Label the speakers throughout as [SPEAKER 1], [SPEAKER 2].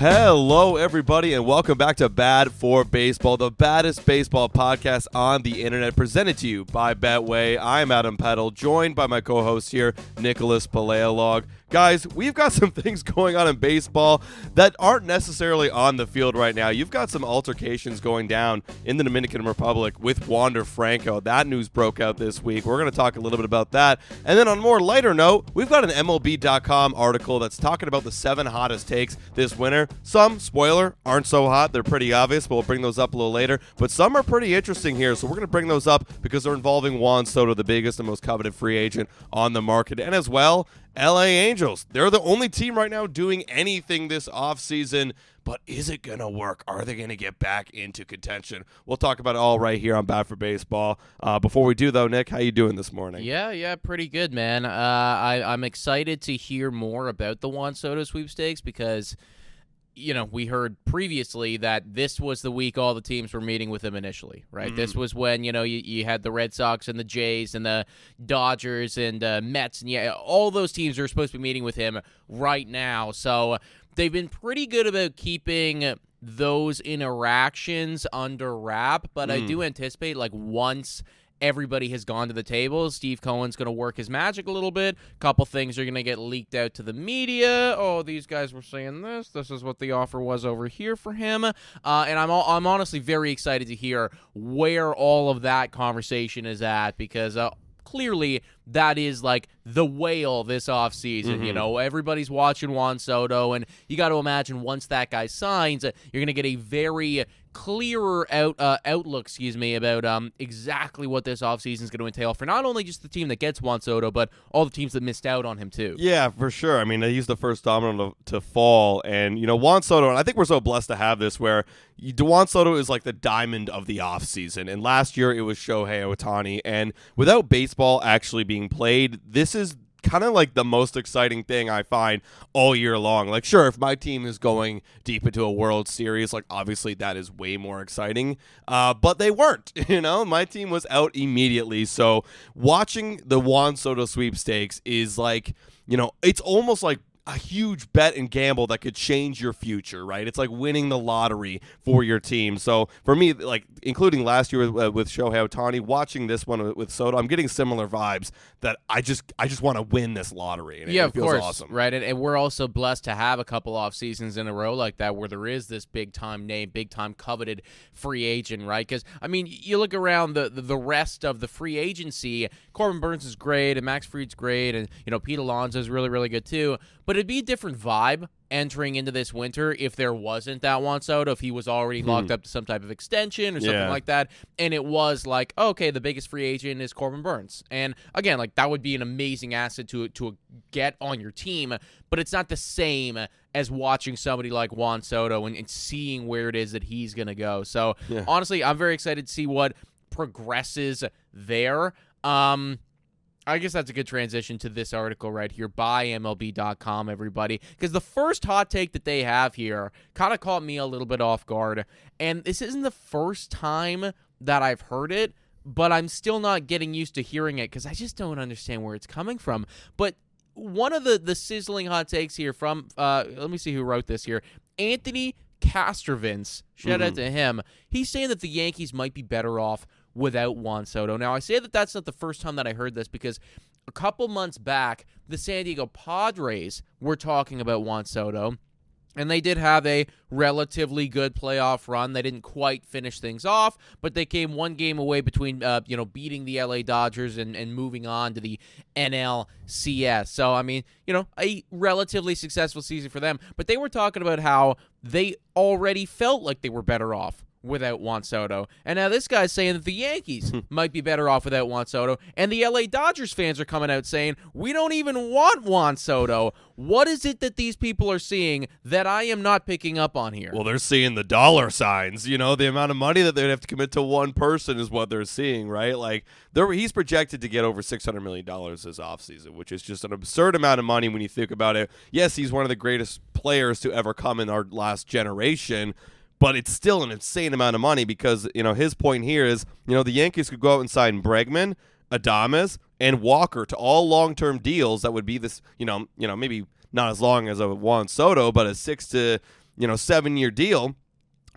[SPEAKER 1] Hello, everybody, and welcome back to Bad for Baseball, the baddest baseball podcast on the internet, presented to you by Betway. I'm Adam Peddle, joined by my co-host here, Nicholas Paleolog. Guys, we've got some things going on in baseball that aren't necessarily on the field right now. You've got some altercations going down in the Dominican Republic with Wander Franco. That news broke out this week. We're going to talk a little bit about that. And then on a more lighter note, we've got an MLB.com article that's talking about the 7 hottest takes this winter. Some, spoiler, aren't so hot. They're pretty obvious, but we'll bring those up a little later. But some are pretty interesting here, so we're going to bring those up because they're involving Juan Soto, the biggest and most coveted free agent on the market. And as well, LA Angels. They're the only team right now doing anything this offseason, but is it going to work? Are they going to get back into contention? We'll talk about it all right here on Bad for Baseball. Before we do, though, Nick, how you doing this morning?
[SPEAKER 2] Yeah, pretty good, man. I'm excited to hear more about the Juan Soto sweepstakes because, you know, we heard previously that this was the week all the teams were meeting with him initially, right? Mm-hmm. This was when, you know, you had the Red Sox and the Jays and the Dodgers and Mets, and all those teams are supposed to be meeting with him right now. So they've been pretty good about keeping those interactions under wrap, but I do anticipate, like, once everybody has gone to the table, Steve Cohen's going to work his magic a little bit. A couple things are going to get leaked out to the media. Oh, these guys were saying this. This is what the offer was over here for him. And I'm honestly very excited to hear where all of that conversation is at because clearly that is like the whale this offseason. Mm-hmm. You know, everybody's watching Juan Soto, and you got to imagine once that guy signs, you're going to get a very clearer outlook, about exactly what this offseason is going to entail for not only just the team that gets Juan Soto, but all the teams that missed out on him too.
[SPEAKER 1] Yeah, for sure. I mean, he's the first domino to fall, and, you know, Juan Soto, and I think we're so blessed to have this where Juan Soto is like the diamond of the offseason, and last year it was Shohei Ohtani, and without baseball actually being played, this is kind of like the most exciting thing I find all year long. Like, sure, if my team is going deep into a World Series, like, obviously that is way more exciting, but they weren't. You know, my team was out immediately, so watching the Juan Soto sweepstakes is like, you know, it's almost like a huge bet and gamble that could change your future, right? It's like winning the lottery for your team. So for me, like, including last year with Shohei Ohtani, watching this one with Soto, I'm getting similar vibes that I just want to win this lottery. And
[SPEAKER 2] yeah,
[SPEAKER 1] it feels
[SPEAKER 2] of course,
[SPEAKER 1] awesome.
[SPEAKER 2] Right? And we're also blessed to have a couple off seasons in a row like that where there is this big-time name, big-time coveted free agent, right? Because, I mean, you look around the rest of the free agency, Corbin Burns is great, and Max Fried's great, and, you know, Pete Alonso is really, really good too. But it'd be a different vibe entering into this winter if there wasn't that Juan Soto, if he was already locked up to some type of extension or something like that, and it was like, okay, the biggest free agent is Corbin Burns. And again, like, that would be an amazing asset to get on your team, but it's not the same as watching somebody like Juan Soto and seeing where it is that he's going to go. So honestly, I'm very excited to see what progresses there. I guess that's a good transition to this article right here by MLB.com, everybody, because the first hot take that they have here kind of caught me a little bit off guard, and this isn't the first time that I've heard it, but I'm still not getting used to hearing it because I just don't understand where it's coming from. But one of the sizzling hot takes here from, let me see who wrote this here, Anthony Castrovins, shout out to him. He's saying that the Yankees might be better off without Juan Soto. Now, I say that that's not the first time that I heard this because a couple months back, the San Diego Padres were talking about Juan Soto, and they did have a relatively good playoff run. They didn't quite finish things off, but they came one game away between, beating the LA Dodgers and moving on to the NLCS. So, I mean, you know, a relatively successful season for them. But they were talking about how they already felt like they were better off without Juan Soto. And now this guy's saying that the Yankees might be better off without Juan Soto. And the LA Dodgers fans are coming out saying, we don't even want Juan Soto. What is it that these people are seeing that I am not picking up on here?
[SPEAKER 1] Well, they're seeing the dollar signs. You know, the amount of money that they'd have to commit to one person is what they're seeing, right? Like, he's projected to get over $600 million this offseason, which is just an absurd amount of money when you think about it. Yes, he's one of the greatest players to ever come in our last generation, but it's still an insane amount of money because, you know, his point here is, you know, the Yankees could go out and sign Bregman, Adames, and Walker to all long-term deals that would be this, maybe not as long as a Juan Soto, but a 6 to 7-year deal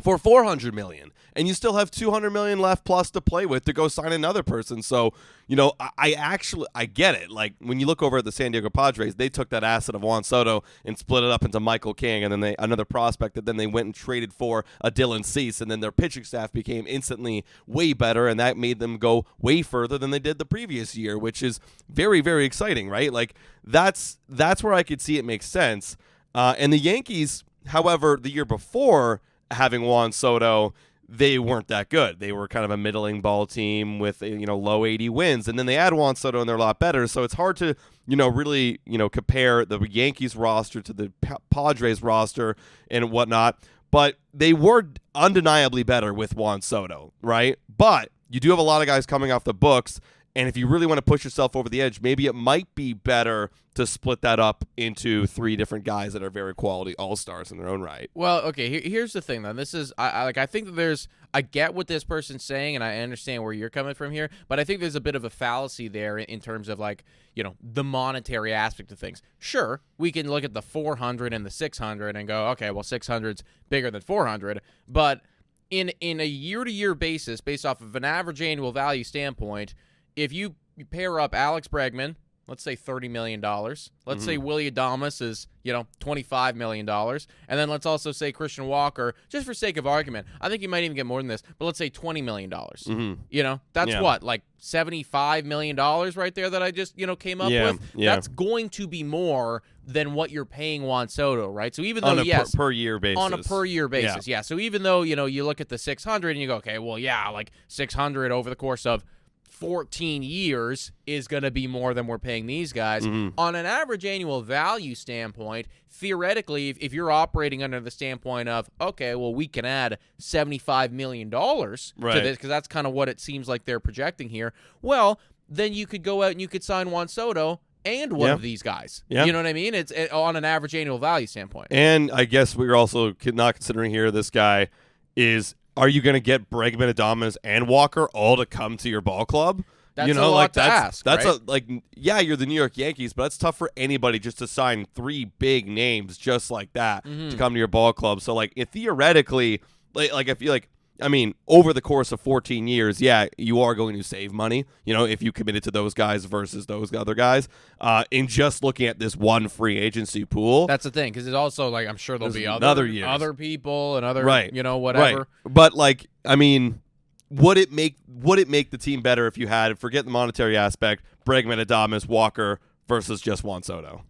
[SPEAKER 1] for $400 million, and you still have $200 million left plus to play with to go sign another person. So, I get it. Like, when you look over at the San Diego Padres, they took that asset of Juan Soto and split it up into Michael King, and then another prospect that then they went and traded for a Dylan Cease, and then their pitching staff became instantly way better, and that made them go way further than they did the previous year, which is very, very exciting, right? Like, that's where I could see it makes sense. And the Yankees, however, the year before having Juan Soto, they weren't that good. They were kind of a middling ball team with low 80 wins, and then they add Juan Soto and they're a lot better. So it's hard to really compare the Yankees roster to the Padres roster and whatnot. But they were undeniably better with Juan Soto, right? But you do have a lot of guys coming off the books, and if you really want to push yourself over the edge, maybe it might be better to split that up into 3 different guys that are very quality all-stars in their own right.
[SPEAKER 2] Well, okay, here's the thing, though. This is, I think that I get what this person's saying, and I understand where you're coming from here, but I think there's a bit of a fallacy there in terms of, the monetary aspect of things. Sure, we can look at the 400 and the 600 and go, okay, well, 600's bigger than 400, but in a year-to-year basis, based off of an average annual value standpoint, if you pair up Alex Bregman, let's say $30 million. Let's say Willy Adames is, $25 million. And then let's also say Christian Walker, just for sake of argument. I think you might even get more than this, but let's say $20 million. That's what, like $75 million right there that I just, came up with?
[SPEAKER 1] Yeah.
[SPEAKER 2] That's going to be more than what you're paying Juan Soto, right? So even though,
[SPEAKER 1] on a per year basis.
[SPEAKER 2] On a per year basis, yeah. So even though, you look at the 600 and you go, okay, well, yeah, like 600 over the course of 14 years is going to be more than we're paying these guys. On an average annual value standpoint, theoretically, if you're operating under the standpoint of, okay, well, we can add $75 million to this, because that's kind of what it seems like they're projecting here, well, then you could go out and you could sign Juan Soto and one of these guys. You know what I mean? It's on an average annual value standpoint.
[SPEAKER 1] And I guess we're also not considering here this guy is, are you going to get Bregman, Adames, and Walker all to come to your ball club?
[SPEAKER 2] That's a lot to ask.
[SPEAKER 1] That's
[SPEAKER 2] right?
[SPEAKER 1] You're the New York Yankees, but it's tough for anybody just to sign 3 big names just like that to come to your ball club. So, theoretically, I feel like, over the course of 14 years, you are going to save money, if you committed to those guys versus those other guys. In just looking at this one free agency pool.
[SPEAKER 2] That's the thing, because it's also, I'm sure there'll be other people and other, whatever.
[SPEAKER 1] Right. But, would it make the team better if you had, forget the monetary aspect, Bregman, Adames, Walker versus just Juan Soto?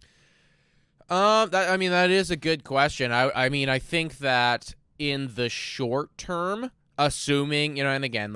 [SPEAKER 2] That is a good question. I think that in the short term, assuming, and again,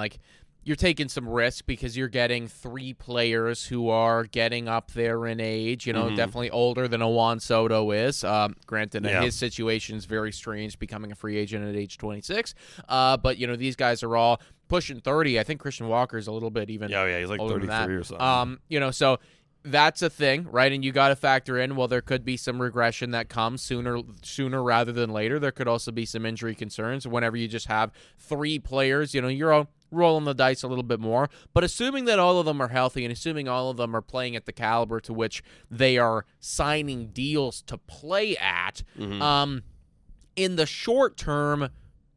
[SPEAKER 2] you're taking some risk because you're getting 3 players who are getting up there in age, definitely older than a Juan Soto is. Granted, his situation is very strange, becoming a free agent at age 26. But, these guys are all pushing 30. I think Christian Walker is a little bit even
[SPEAKER 1] he's like 33 or
[SPEAKER 2] something. So that's a thing, right? And you got to factor in, well, there could be some regression that comes sooner rather than later. There could also be some injury concerns whenever you just have 3 players. You're all rolling the dice a little bit more. But assuming that all of them are healthy and assuming all of them are playing at the caliber to which they are signing deals to play at, in the short term,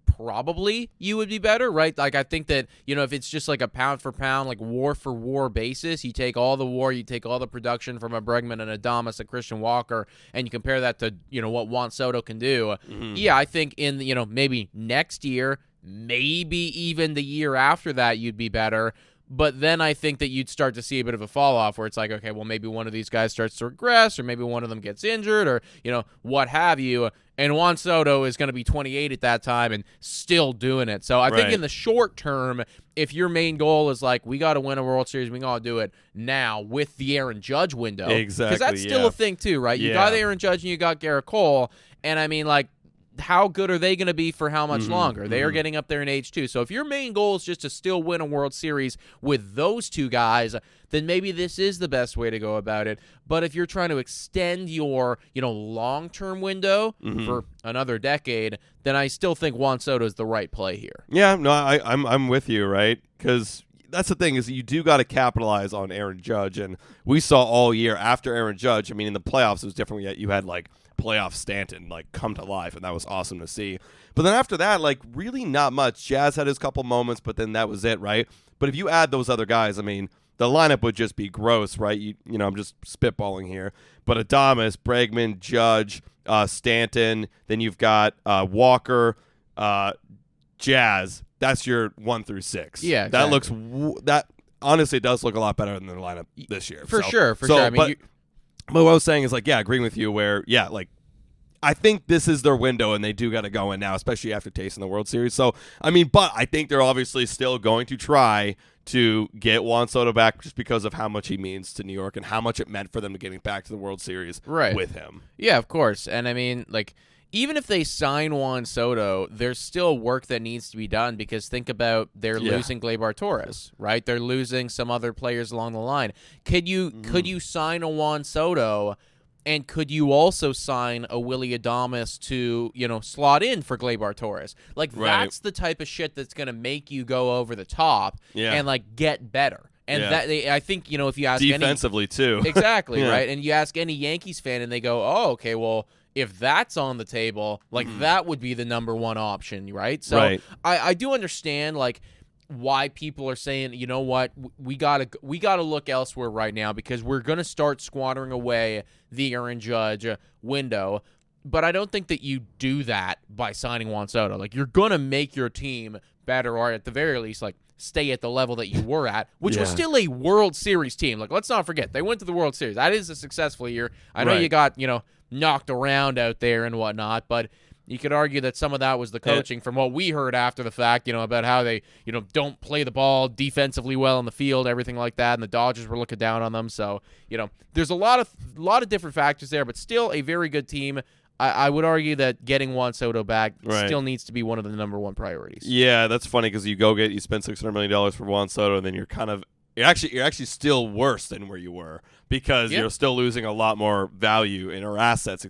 [SPEAKER 2] probably you would be better, right? I think that, if it's just a pound for pound, war for war basis, you take all the war, you take all the production from a Bregman and Adames, a Christian Walker, and you compare that to, what Juan Soto can do. Yeah, I think in, maybe next year, maybe even the year after that, you'd be better. But then I think that you'd start to see a bit of a fall off where it's okay, well, maybe one of these guys starts to regress, or maybe one of them gets injured, or, what have you. And Juan Soto is going to be 28 at that time and still doing it. So I think in the short term, if your main goal is we got to win a World Series, we got to do it now with the Aaron Judge window.
[SPEAKER 1] Exactly.
[SPEAKER 2] Because that's still a thing too, right? You got Aaron Judge and you got Garrett Cole. And how good are they going to be for how much longer? They are getting up there in age too. So if your main goal is just to still win a World Series with those 2 guys, then maybe this is the best way to go about it. But if you're trying to extend your, long-term window for another decade, then I still think Juan Soto is the right play here.
[SPEAKER 1] Yeah, no, I'm with you, right? Because that's the thing is you do got to capitalize on Aaron Judge, and we saw all year after Aaron Judge. In the playoffs it was different. You had playoff Stanton like come to life, and that was awesome to see. But then after that, like really not much. Jazz had his couple moments, but then that was it, right? But if you add those other guys, I mean, the lineup would just be gross, right? You know, I'm just spitballing here. But Adames, Bregman, Judge, Stanton, then you've got Walker, Jazz. That's your 1 through 6.
[SPEAKER 2] Yeah,
[SPEAKER 1] that
[SPEAKER 2] exactly.
[SPEAKER 1] looks that honestly does look a lot better than the lineup this year.
[SPEAKER 2] For sure. I mean,
[SPEAKER 1] but what I was saying is like, yeah, agreeing with you. Where like, I think this is their window, and they do got to go in now, especially after tasting the World Series. So I mean, but I think they're obviously still going to try to get Juan Soto back just because of how much he means to New York and how much it meant for them to getting back to the World Series with him.
[SPEAKER 2] Yeah, of course. And I mean, like, even if they sign Juan Soto, there's still work that needs to be done because think about they're losing Gleyber Torres, right? They're losing some other players along the line. Could you sign a Juan Soto, and could you also sign a Willy Adames to, slot in for Gleyber Torres? Like, that's the type of shit that's going to make you go over the top and, like, get better. And that I think, if you ask
[SPEAKER 1] defensively, too.
[SPEAKER 2] Exactly, right? And you ask any Yankees fan, and they go, oh, okay, well, if that's on the table, like, that would be the number one option, right? So I do understand, like, why people are saying, you know what, we gotta look elsewhere right now because we're gonna start squandering away the Aaron Judge window. But I don't think that you do that by signing Juan Soto. Like, you're gonna make your team better, or at the very least, like, stay at the level that you were at, which was still a World Series team. Like, let's not forget, they went to the World Series. That is a successful year. I know you got, knocked around out there and whatnot, but you could argue that some of that was the coaching from what we heard after the fact, about how they, don't play the ball defensively well in the field, everything like that, and the Dodgers were looking down on them. So, there's a lot of different factors there, but still a very good team. I would argue that getting Juan Soto back still needs to be one of the number one priorities.
[SPEAKER 1] Yeah, that's funny because you spend $600 million for Juan Soto, and then you're actually still worse than where you were because you're still losing a lot more value or assets,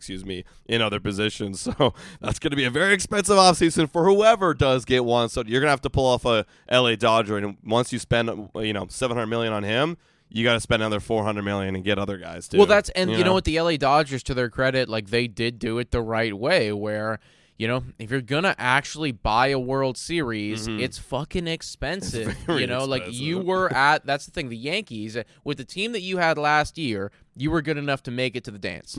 [SPEAKER 1] in other positions. So that's going to be a very expensive offseason for whoever does get Juan Soto. You're going to have to pull off a LA Dodger, and once you spend $700 million on him, you got to spend another $400 million and get other guys too.
[SPEAKER 2] Well, you know what, the LA Dodgers, to their credit, like, they did do it the right way where, if you're going to actually buy a World Series, it's fucking expensive.
[SPEAKER 1] It's very expensive.
[SPEAKER 2] Like, you were that's the thing, the Yankees, with the team that you had last year, you were good enough to make it to the dance.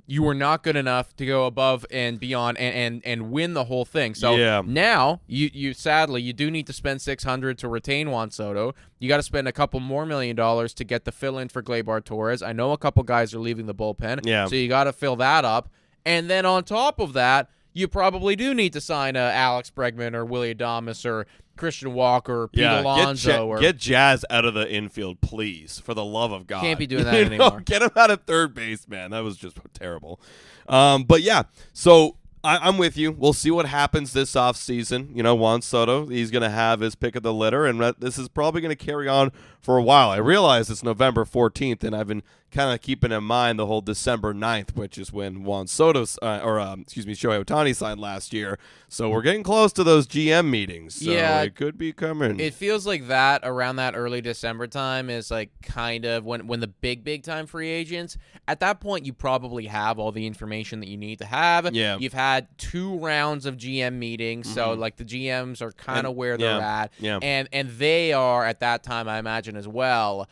[SPEAKER 2] You were not good enough to go above and beyond and win the whole thing. So now you sadly you do need to spend $600 to retain Juan Soto. You got to spend a couple more $1 million to get the fill in for Gleyber Torres. I know a couple guys are leaving the bullpen, so you got to fill that up. And then on top of that, you probably do need to sign Alex Bregman or Willy Adames or Christian Walker or Pete Alonso.
[SPEAKER 1] Get Jazz out of the infield, please, for the love of God.
[SPEAKER 2] Can't be doing that anymore.
[SPEAKER 1] Get him out of third base, man. That was just terrible. But yeah, so I'm with you. We'll see what happens this offseason. Juan Soto, he's going to have his pick of the litter, and this is probably going to carry on for a while. I realize it's November 14th, and I've been kind of keeping in mind the whole December 9th, which is when Juan Soto, Shohei Ohtani signed last year. So we're getting close to those GM meetings. So it could be coming.
[SPEAKER 2] It feels like that around that early December time is like kind of when the big time free agents, at that point you probably have all the information that you need to have.
[SPEAKER 1] Yeah.
[SPEAKER 2] You've had 2 rounds of GM meetings, so like the GMs are kind of where they're at.
[SPEAKER 1] Yeah.
[SPEAKER 2] And they are at that time, I imagine as well,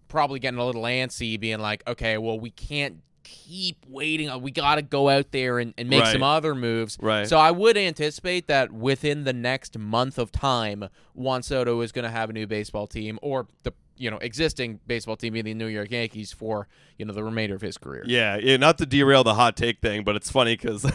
[SPEAKER 2] probably getting a little antsy, being like, okay, well, we can't keep waiting. We got to go out there and make some other moves.
[SPEAKER 1] Right.
[SPEAKER 2] So I would anticipate that within the next month of time, Juan Soto is going to have a new baseball team, or the existing baseball team being the New York Yankees for the remainder of his career.
[SPEAKER 1] Yeah, not to derail the hot take thing, but it's funny because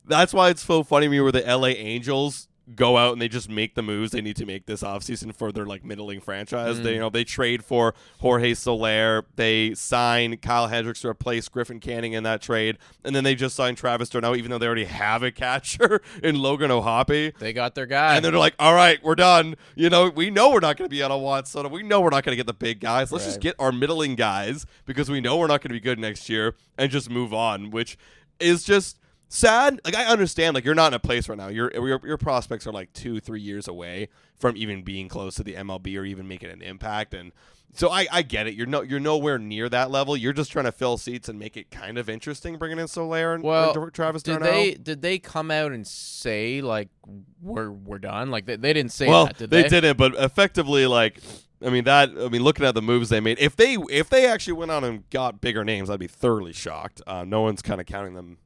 [SPEAKER 1] that's why it's so funny to me where the LA Angels go out and they just make the moves they need to make this offseason for their middling franchise. They trade for Jorge Soler, they sign Kyle Hendricks to replace Griffin Canning in that trade, and then they just signed Travis d'Arnaud even though they already have a catcher in Logan O'Hoppe.
[SPEAKER 2] They got their guy.
[SPEAKER 1] And then they're like, all right, we're done. We know we're not going to be out of Juan Soto. We know we're not going to get the big guys. Let's just get our middling guys because we know we're not going to be good next year and just move on, which is just sad. Like, I understand. Like, you're not in a place right now. Your prospects are like 2-3 years away from even being close to the MLB or even making an impact. And so I get it. You're nowhere near that level. You're just trying to fill seats and make it kind of interesting, bringing in Soler and Travis d'Arnaud.
[SPEAKER 2] Did they come out and say like we're done? Like they didn't say
[SPEAKER 1] well,
[SPEAKER 2] that, did they?
[SPEAKER 1] They didn't, but effectively, like, looking at the moves they made, if they actually went out and got bigger names, I'd be thoroughly shocked. No one's kind of counting them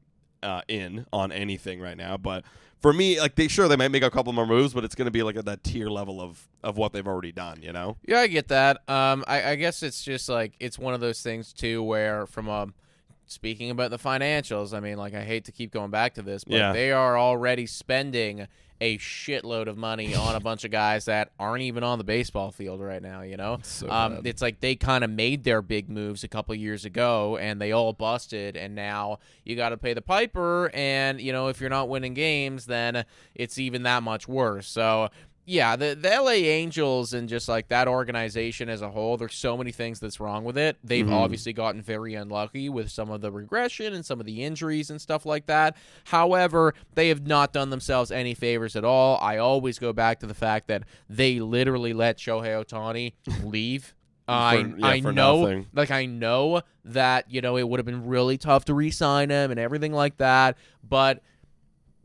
[SPEAKER 1] in on anything right now, but for me, like, they might make a couple more moves, but it's going to be like at that tier level of what they've already done, you know?
[SPEAKER 2] Yeah, I get that. I guess it's just like it's one of those things too where speaking about the financials, I mean, like, I hate to keep going back to this, but they are already spending a shitload of money on a bunch of guys that aren't even on the baseball field right now, you know? It's like they kind of made their big moves a couple years ago, and they all busted, and now you got to pay the piper, and, you know, if you're not winning games, then it's even that much worse. So, yeah, the LA Angels and just like that organization as a whole, there's so many things that's wrong with it. They've obviously gotten very unlucky with some of the regression and some of the injuries and stuff like that. However, they have not done themselves any favors at all. I always go back to the fact that they literally let Shohei Ohtani leave. I know that, you know, it would have been really tough to re-sign him and everything like that, but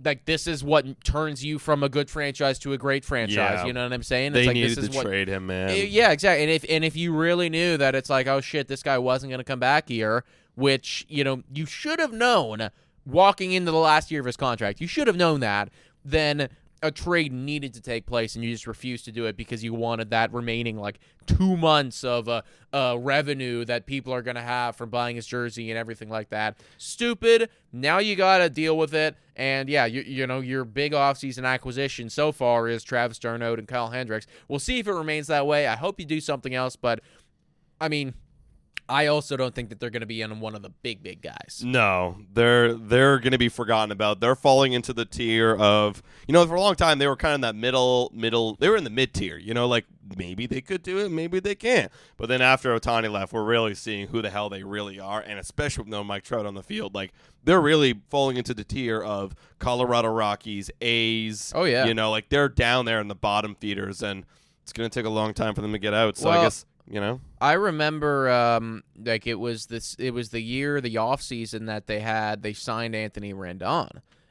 [SPEAKER 2] like, this is what turns you from a good franchise to a great franchise. Yeah. You know what I'm saying?
[SPEAKER 1] They needed to trade him, man.
[SPEAKER 2] Yeah, exactly. And if you really knew that it's like, oh shit, this guy wasn't going to come back here, which, you know, you should have known walking into the last year of his contract. You should have known that. Then a trade needed to take place, and you just refused to do it because you wanted that remaining like 2 months of revenue that people are going to have from buying his jersey and everything like that. Stupid. Now you got to deal with it. And yeah, you know, your big offseason acquisition so far is Travis d'Arnaud and Kyle Hendricks. We'll see if it remains that way. I hope you do something else, but I mean, I also don't think that they're going to be in one of the big guys.
[SPEAKER 1] No, they're going to be forgotten about. They're falling into the tier of, you know, for a long time they were kind of in that middle. They were in the mid tier, you know, like maybe they could do it, maybe they can't. But then after Ohtani left, we're really seeing who the hell they really are, and especially with no Mike Trout on the field, like they're really falling into the tier of Colorado Rockies, A's.
[SPEAKER 2] Oh yeah,
[SPEAKER 1] you know, like they're down there in the bottom feeders, and it's going to take a long time for them to get out. So
[SPEAKER 2] well,
[SPEAKER 1] I guess. You know,
[SPEAKER 2] I remember like it was the off season that they signed Anthony Rendon.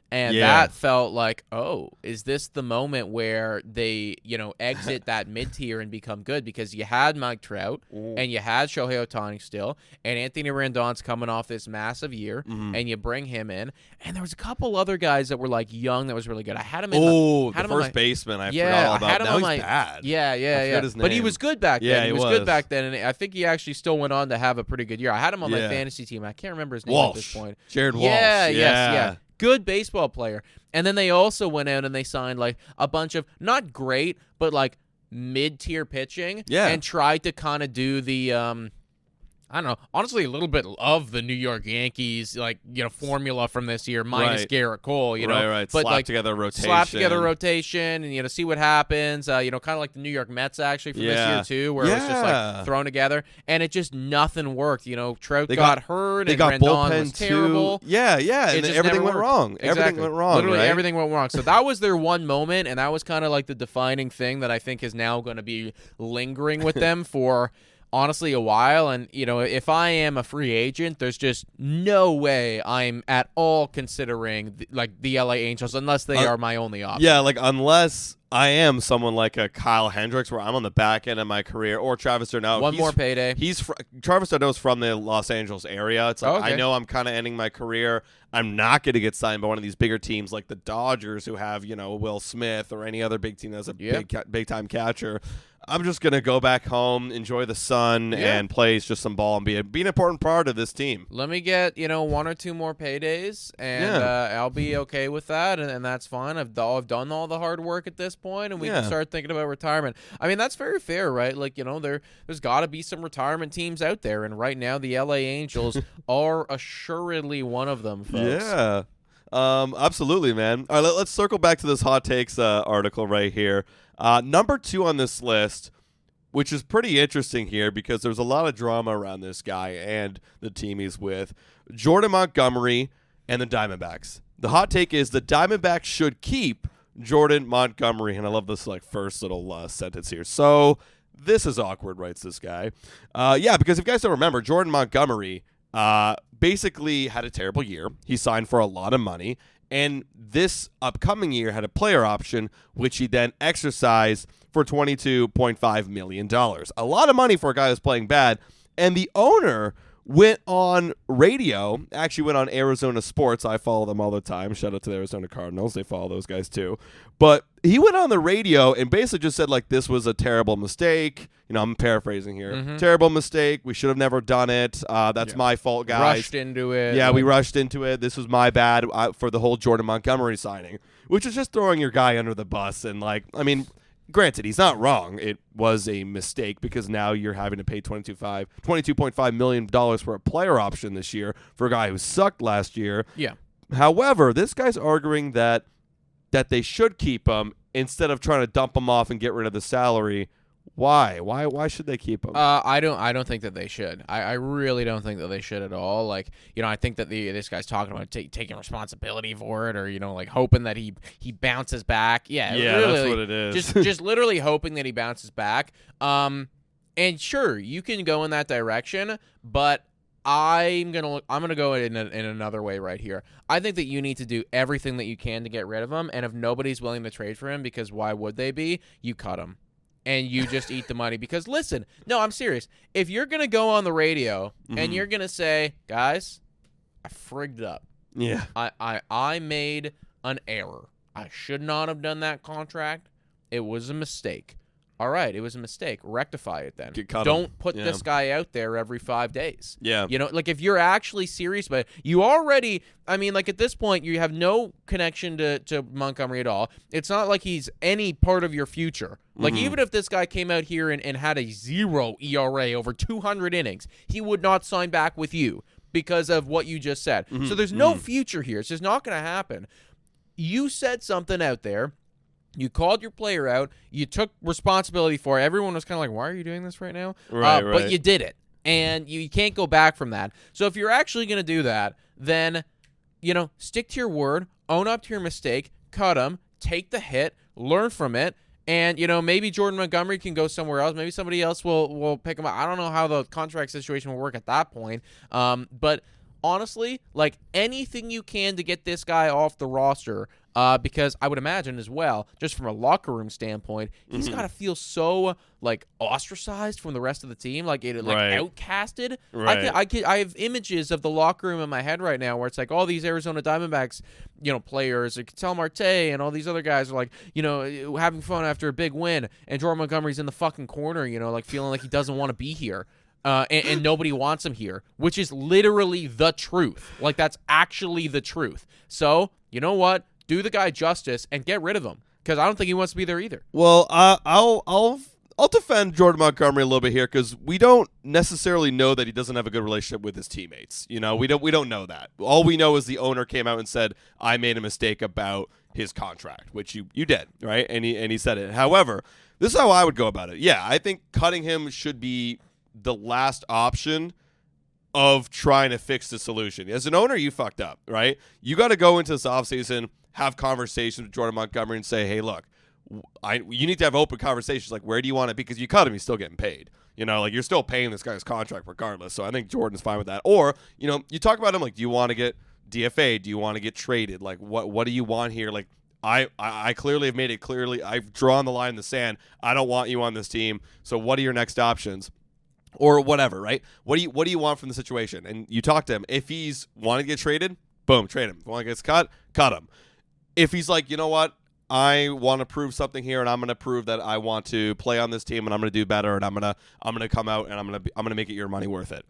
[SPEAKER 2] And that felt like, oh, is this the moment where they, you know, exit that mid-tier and become good? Because you had Mike Trout and you had Shohei Ohtani still, and Anthony Rendon's coming off this massive year, and you bring him in. And there was a couple other guys that were, like, young that was really good. I had him in
[SPEAKER 1] the first baseman. I forgot all about. Now he's bad.
[SPEAKER 2] Yeah.
[SPEAKER 1] His name.
[SPEAKER 2] But he was good back then.
[SPEAKER 1] He
[SPEAKER 2] was good back then, and I think he actually still went on to have a pretty good year. I had him on my fantasy team. I can't remember his name at this point.
[SPEAKER 1] Jared Walsh.
[SPEAKER 2] Yeah. Good baseball player. And then they also went out and they signed like a bunch of not great, but like mid-tier pitching and tried to kind of do the I don't know, honestly a little bit of the New York Yankees, like, you know, formula from this year minus Garrett Cole, you know.
[SPEAKER 1] Right.
[SPEAKER 2] But
[SPEAKER 1] slap together rotation
[SPEAKER 2] and, you know, see what happens. You know, kind of like the New York Mets actually from this year too, where it was just like thrown together and it just nothing worked. You know, Trout got hurt and Rendon was terrible.
[SPEAKER 1] Yeah. And everything went wrong.
[SPEAKER 2] Exactly.
[SPEAKER 1] Everything went wrong.
[SPEAKER 2] Literally
[SPEAKER 1] right?
[SPEAKER 2] everything went wrong. So that was their one moment, and that was kind of like the defining thing that I think is now going to be lingering with them for honestly a while. And, you know, if I am a free agent, there's just no way I'm at all considering the LA Angels unless they are my only option.
[SPEAKER 1] Yeah, like unless I am someone like a Kyle Hendricks where I'm on the back end of my career, or Travis d'Arnaud.
[SPEAKER 2] One more payday.
[SPEAKER 1] Travis d'Arnaud's from the Los Angeles area. It's like, I know I'm kind of ending my career. I'm not going to get signed by one of these bigger teams like the Dodgers, who have, you know, Will Smith, or any other big team that's a big time catcher. I'm just going to go back home, enjoy the sun, and play just some ball and be an important part of this team.
[SPEAKER 2] Let me get, you know, 1 or 2 more paydays, and I'll be okay with that, and that's fine. I've done all the hard work at this point, and we can start thinking about retirement. I mean, that's very fair, right? Like, you know, there's got to be some retirement teams out there, and right now the LA Angels are assuredly one of them, folks.
[SPEAKER 1] Yeah. Absolutely, man. All right, let's circle back to this hot takes article right here. Number 2 on this list, which is pretty interesting here because there's a lot of drama around this guy and the team he's with, Jordan Montgomery and the Diamondbacks. The hot take is the Diamondbacks should keep Jordan Montgomery. And I love this first little sentence here. So this is awkward, writes this guy. Because if you guys don't remember, Jordan Montgomery basically had a terrible year. He signed for a lot of money. And this upcoming year had a player option, which he then exercised for $22.5 million. A lot of money for a guy who's playing bad. And the owner went on radio, actually went on Arizona Sports. I follow them all the time. Shout out to the Arizona Cardinals. They follow those guys too. But he went on the radio and basically just said, this was a terrible mistake. I'm paraphrasing here.
[SPEAKER 2] Mm-hmm.
[SPEAKER 1] Terrible mistake. We should have never done it. That's my fault, guys.
[SPEAKER 2] Rushed into it.
[SPEAKER 1] Yeah, we rushed into it. This was my bad for the whole Jordan Montgomery signing, which is just throwing your guy under the bus. And, granted, he's not wrong. It was a mistake because now you're having to pay $22.5 million for a player option this year for a guy who sucked last year.
[SPEAKER 2] Yeah.
[SPEAKER 1] However, this guy's arguing that they should keep him instead of trying to dump him off and get rid of the salary. Why? Why should they keep him?
[SPEAKER 2] I don't think that they should. I really don't think that they should at all. I think that this guy's talking about taking responsibility for it, or hoping that he bounces back. Yeah, really,
[SPEAKER 1] that's what it is.
[SPEAKER 2] just literally hoping that he bounces back. And sure, you can go in that direction, but I'm gonna go in another way right here. I think that you need to do everything that you can to get rid of him, and if nobody's willing to trade for him, because why would they be? You cut him. And you just eat the money. Because listen, no, I'm serious. If you're going to go on the radio and you're going to say, guys, I frigged up.
[SPEAKER 1] Yeah.
[SPEAKER 2] I made an error. I should not have done that contract. It was a mistake. All right, it was a mistake. Rectify it then. Don't put this guy out there every 5 days.
[SPEAKER 1] Yeah.
[SPEAKER 2] If you're actually serious about it, you already, at this point, you have no connection to Montgomery at all. It's not like he's any part of your future. Even if this guy came out here and had a 0 ERA over 200 innings, he would not sign back with you because of what you just said. So there's no future here. It's just not going to happen. You said something out there. You called your player out. You took responsibility for it. Everyone was kind of like, why are you doing this right now?
[SPEAKER 1] Right.
[SPEAKER 2] But you did it. And you can't go back from that. So if you're actually going to do that, then, stick to your word, own up to your mistake, cut him, take the hit, learn from it, and, maybe Jordan Montgomery can go somewhere else. Maybe somebody else will pick him up. I don't know how the contract situation will work at that point. But honestly, anything you can to get this guy off the roster, because I would imagine as well, just from a locker room standpoint, he's got to feel so ostracized from the rest of the team, outcasted.
[SPEAKER 1] Right.
[SPEAKER 2] I have images of the locker room in my head right now where it's all these Arizona Diamondbacks, players, like Ketel Marte and all these other guys are having fun after a big win, and Jordan Montgomery's in the fucking corner, feeling like he doesn't want to be here. And nobody wants him here, which is literally the truth. That's actually the truth. So, you know what? Do the guy justice and get rid of him, because I don't think he wants to be there either.
[SPEAKER 1] Well, I'll defend Jordan Montgomery a little bit here, because we don't necessarily know that he doesn't have a good relationship with his teammates. We don't know that. All we know is the owner came out and said, I made a mistake about his contract, which you did, right? And he said it. However, this is how I would go about it. Yeah, I think cutting him should be the last option of trying to fix the solution. As an owner, you fucked up, right? You got to go into this offseason, have conversations with Jordan Montgomery and say, hey, look, you need to have open conversations. Where do you want it? Because you cut him, he's still getting paid. You're still paying this guy's contract regardless. So I think Jordan's fine with that. Or, you talk about him, do you want to get DFA? Do you want to get traded? What do you want here? I clearly have made it clearly. I've drawn the line in the sand. I don't want you on this team. So what are your next options? Or whatever, right? What do you want from the situation? And you talk to him. If he's wanting to get traded, boom, trade him. If he wants to get cut him. If he's like, you know what, I want to prove something here, and I'm going to prove that I want to play on this team, and I'm going to do better, and I'm gonna come out, and I'm gonna make it your money worth it.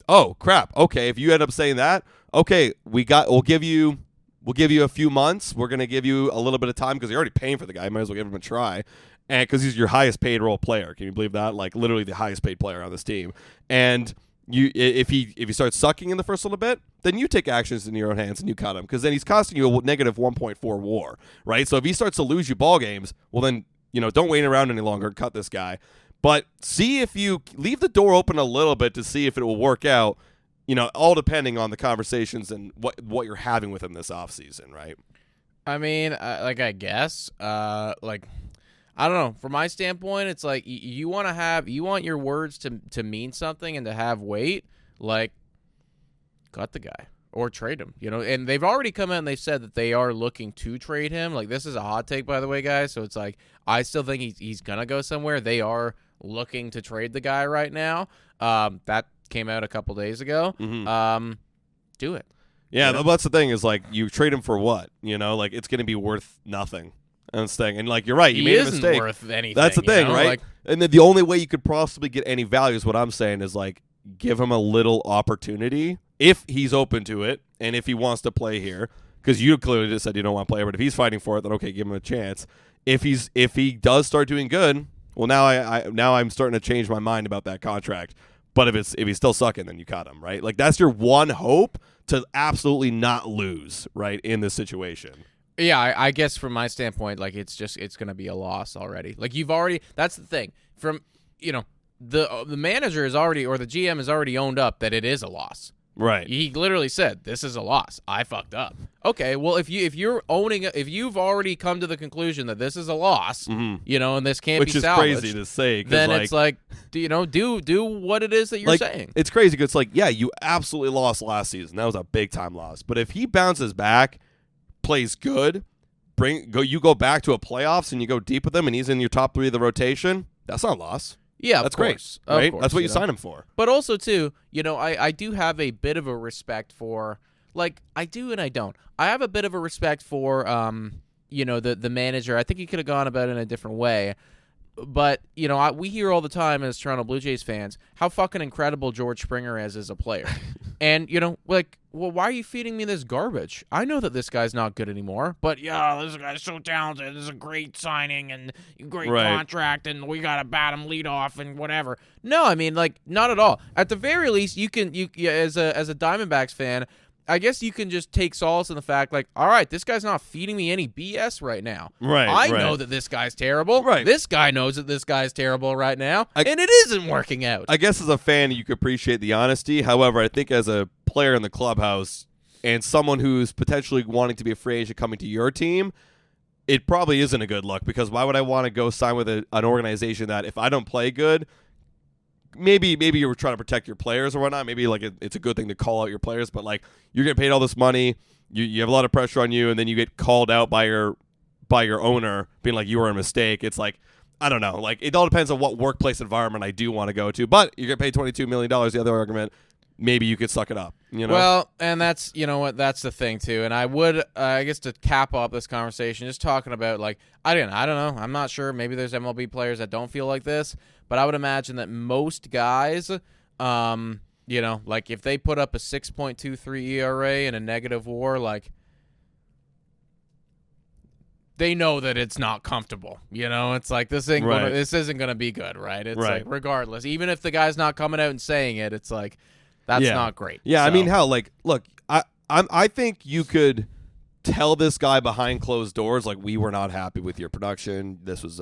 [SPEAKER 1] Oh crap! Okay, if you end up saying that, okay, we'll give you a few months. We're gonna give you a little bit of time because you're already paying for the guy. Might as well give him a try. And because he's your highest paid role player, can you believe that? Literally the highest paid player on this team. And if he starts sucking in the first little bit, then you take actions in your own hands and you cut him, because then he's costing you a negative 1.4 WAR, right? So if he starts to lose you ball games, well then don't wait around any longer and cut this guy. But see if you leave the door open a little bit to see if it will work out. all depending on the conversations and what you're having with him this offseason, right?
[SPEAKER 2] I mean, I guess, I don't know. From my standpoint, it's like you want your words to mean something and to have weight. Like, cut the guy or trade him. And they've already come out and they've said that they are looking to trade him. Like, this is a hot take, by the way, guys. So it's like I still think he's gonna go somewhere. They are looking to trade the guy right now. That came out a couple days ago.
[SPEAKER 1] Mm-hmm.
[SPEAKER 2] Do it.
[SPEAKER 1] Yeah, that's the thing is, like, you trade him for what? Like, it's going to be worth nothing. And it's thing. And, like, you're right. You made a mistake.
[SPEAKER 2] He isn't worth anything.
[SPEAKER 1] That's the thing, right? Like, and then the only way you could possibly get any value is what I'm saying is, like, give him a little opportunity if he's open to it and if he wants to play here. Because you clearly just said you don't want to play, but if he's fighting for it, then okay, give him a chance. If he does start doing good, well, now I'm starting to change my mind about that contract. But if he's still sucking, then you cut him, right? Like, that's your one hope to absolutely not lose, right, in this situation.
[SPEAKER 2] Yeah, I guess from my standpoint, like, it's going to be a loss already. Like, that's the thing. From, the manager is already, or the GM has already owned up that it is a loss.
[SPEAKER 1] Right.
[SPEAKER 2] He literally said, "This is a loss. I fucked up." Okay, well, if you've already come to the conclusion that this is a loss, and this can't be salvaged,
[SPEAKER 1] which is crazy to say,
[SPEAKER 2] then it's like, do what it is that you're saying.
[SPEAKER 1] It's crazy because, like, yeah, you absolutely lost last season. That was a big time loss. But if he bounces back, plays good, you go back to a playoffs and you go deep with him, and he's in your top 3 of the rotation, that's not a loss.
[SPEAKER 2] Yeah,
[SPEAKER 1] that's
[SPEAKER 2] great.
[SPEAKER 1] Right?
[SPEAKER 2] Of course,
[SPEAKER 1] that's what you sign him for.
[SPEAKER 2] But also, too, I do have a bit of a respect for, like, I do and I don't. I have a bit of a respect for, the manager. I think he could have gone about it in a different way. But, we hear all the time as Toronto Blue Jays fans how fucking incredible George Springer is as a player. And, well, why are you feeding me this garbage? I know that this guy's not good anymore, but, yeah, this guy's so talented. This is a great signing and great contract, and we got to bat him lead off and whatever. No, I mean, like, not at all. At the very least, you as a Diamondbacks fan, I guess you can just take solace in the fact, like, all right, this guy's not feeding me any BS right now.
[SPEAKER 1] Right.
[SPEAKER 2] I know that this guy's terrible.
[SPEAKER 1] Right.
[SPEAKER 2] This guy knows that this guy's terrible right now, and it isn't working out.
[SPEAKER 1] I guess as a fan, you could appreciate the honesty. However, I think as a player in the clubhouse and someone who's potentially wanting to be a free agent coming to your team, it probably isn't a good look, because why would I want to go sign with an organization that if I don't play good, maybe you're trying to protect your players or whatnot. Maybe like it's a good thing to call out your players, but like you're getting paid all this money, you have a lot of pressure on you, and then you get called out by your owner being like you were a mistake. It's like, I don't know. Like, it all depends on what workplace environment I do want to go to. But you get paid $22 million. The other argument, maybe you could suck it up.
[SPEAKER 2] Well, and that's that's the thing too. And I would, I guess, to cap off this conversation, just talking about, like, I don't know. I'm not sure. Maybe there's MLB players that don't feel like this, but I would imagine that most guys, like if they put up a 6.23 ERA and a negative WAR, like, they know that it's not comfortable. It's like this isn't gonna be good, right? It's like, regardless, even if the guy's not coming out and saying it, it's like, that's not great.
[SPEAKER 1] Yeah,
[SPEAKER 2] so.
[SPEAKER 1] I mean, hell, like, look, I think you could tell this guy behind closed doors, like, we were not happy with your production. This was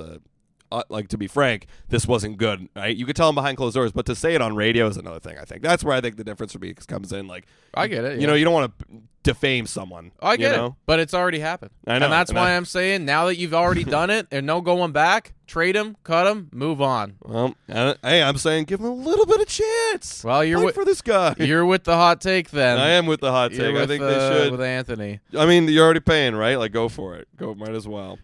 [SPEAKER 1] like, to be frank, this wasn't good, right? You could tell him behind closed doors, but to say it on radio is another thing, I think. That's where I think the difference for me comes in. Like,
[SPEAKER 2] I get it.
[SPEAKER 1] You don't want to defame someone.
[SPEAKER 2] I get it, but it's already happened.
[SPEAKER 1] I know.
[SPEAKER 2] And that's why I'm saying, now that you've already done it and no going back, trade him, cut him, move on.
[SPEAKER 1] Well, hey, I'm saying give him a little bit of chance.
[SPEAKER 2] Well,
[SPEAKER 1] Fight for this guy.
[SPEAKER 2] You're with the hot take then.
[SPEAKER 1] I am with the hot take. I think they should.
[SPEAKER 2] With Anthony.
[SPEAKER 1] I mean, you're already paying, right? Like, go for it. Might as well.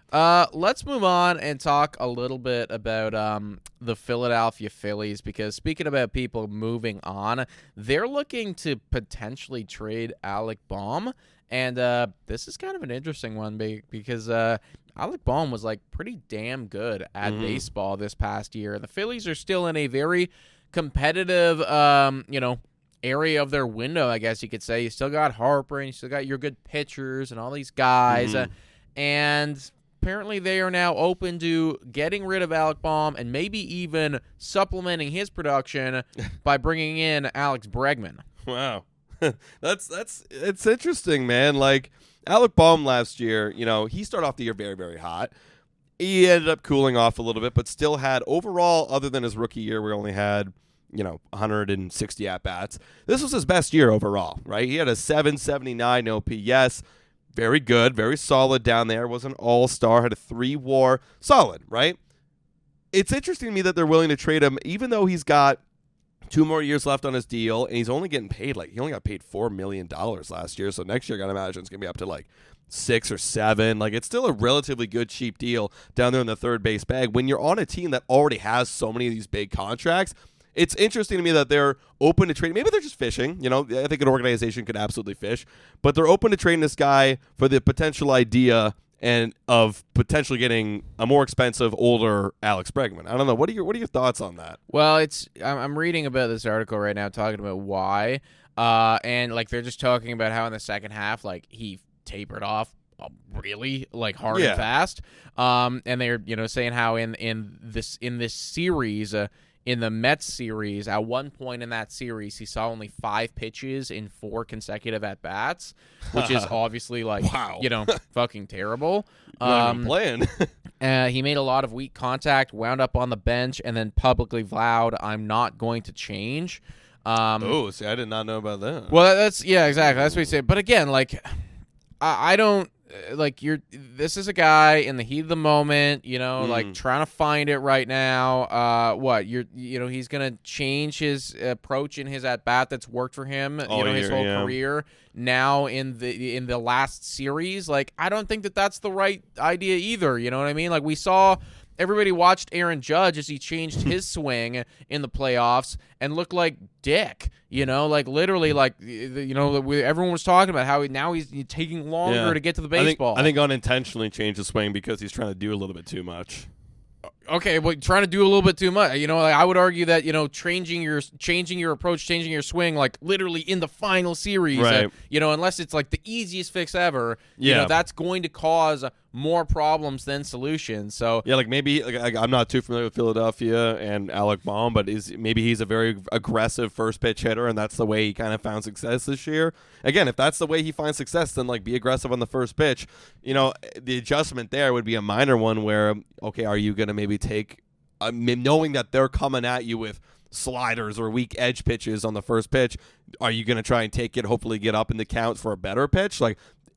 [SPEAKER 2] Let's move on and talk a little bit about the Philadelphia Phillies, because speaking about people moving on, they're looking to potentially trade Alec Baum. And this is kind of an interesting one because Alec Baum was, like, pretty damn good at baseball this past year. The Phillies are still in a very competitive, area of their window, I guess you could say. You still got Harper, and you still got your good pitchers and all these guys. And apparently they are now open to getting rid of Alec Baum and maybe even supplementing his production by bringing in Alex Bregman.
[SPEAKER 1] Wow. It's interesting, man. Like, Alec Baum last year, he started off the year very, very hot. He ended up cooling off a little bit, but still had overall, other than his rookie year, we only had, 160 at-bats. This was his best year overall, right? He had a 779 OPS. Very good, very solid down there. Was an all-star, had a 3 WAR. Solid, right? It's interesting to me that they're willing to trade him, even though he's got 2 more years left on his deal, and he's only getting paid, he only got paid $4 million last year, so next year I got to imagine it's going to be up to 6 or 7. It's still a relatively good, cheap deal down there in the third base bag. When you're on a team that already has so many of these big contracts, it's interesting to me that they're open to trading. Maybe they're just fishing. I think an organization could absolutely fish, but they're open to trading this guy for the potential idea and of potentially getting a more expensive, older Alex Bregman. I don't know. What are your thoughts on that?
[SPEAKER 2] Well, I'm reading about this article right now talking about why, and they're just talking about how in the second half, he tapered off really hard and fast, and they're saying how in this series. In the Mets series, at one point in that series, he saw only 5 pitches in 4 consecutive at-bats, which is obviously
[SPEAKER 1] wow.
[SPEAKER 2] Fucking terrible.
[SPEAKER 1] Not even playing.
[SPEAKER 2] He made a lot of weak contact, wound up on the bench, and then publicly vowed, "I'm not going to change."
[SPEAKER 1] See, I did not know about that.
[SPEAKER 2] Well, exactly. That's what he said. But again, I don't. This is a guy in the heat of the moment, trying to find it right now. He's going to change his approach in his at-bat that's worked for him, his whole career. Now in the last series, I don't think that's the right idea either. You know what I mean? We saw everybody watched Aaron Judge as he changed his swing in the playoffs and looked like dick. Literally, everyone was talking about how he's taking longer to get to the baseball.
[SPEAKER 1] I think unintentionally changed his swing because he's trying to do a little bit too much.
[SPEAKER 2] Okay, well, trying to do a little bit too much. I would argue that changing your approach, changing your swing, literally in the final series,
[SPEAKER 1] right?
[SPEAKER 2] Unless it's the easiest fix ever, that's going to cause more problems than solutions. So
[SPEAKER 1] maybe I'm not too familiar with Philadelphia and Alec Baum, but maybe he's a very aggressive first pitch hitter, and that's the way he kind of found success this year. Again, if that's the way he finds success, then be aggressive on the first pitch. The adjustment there would be a minor one where, okay, are you going to maybe take, knowing that they're coming at you with sliders or weak edge pitches on the first pitch, are you going to try and take it, hopefully get up in the count for a better pitch?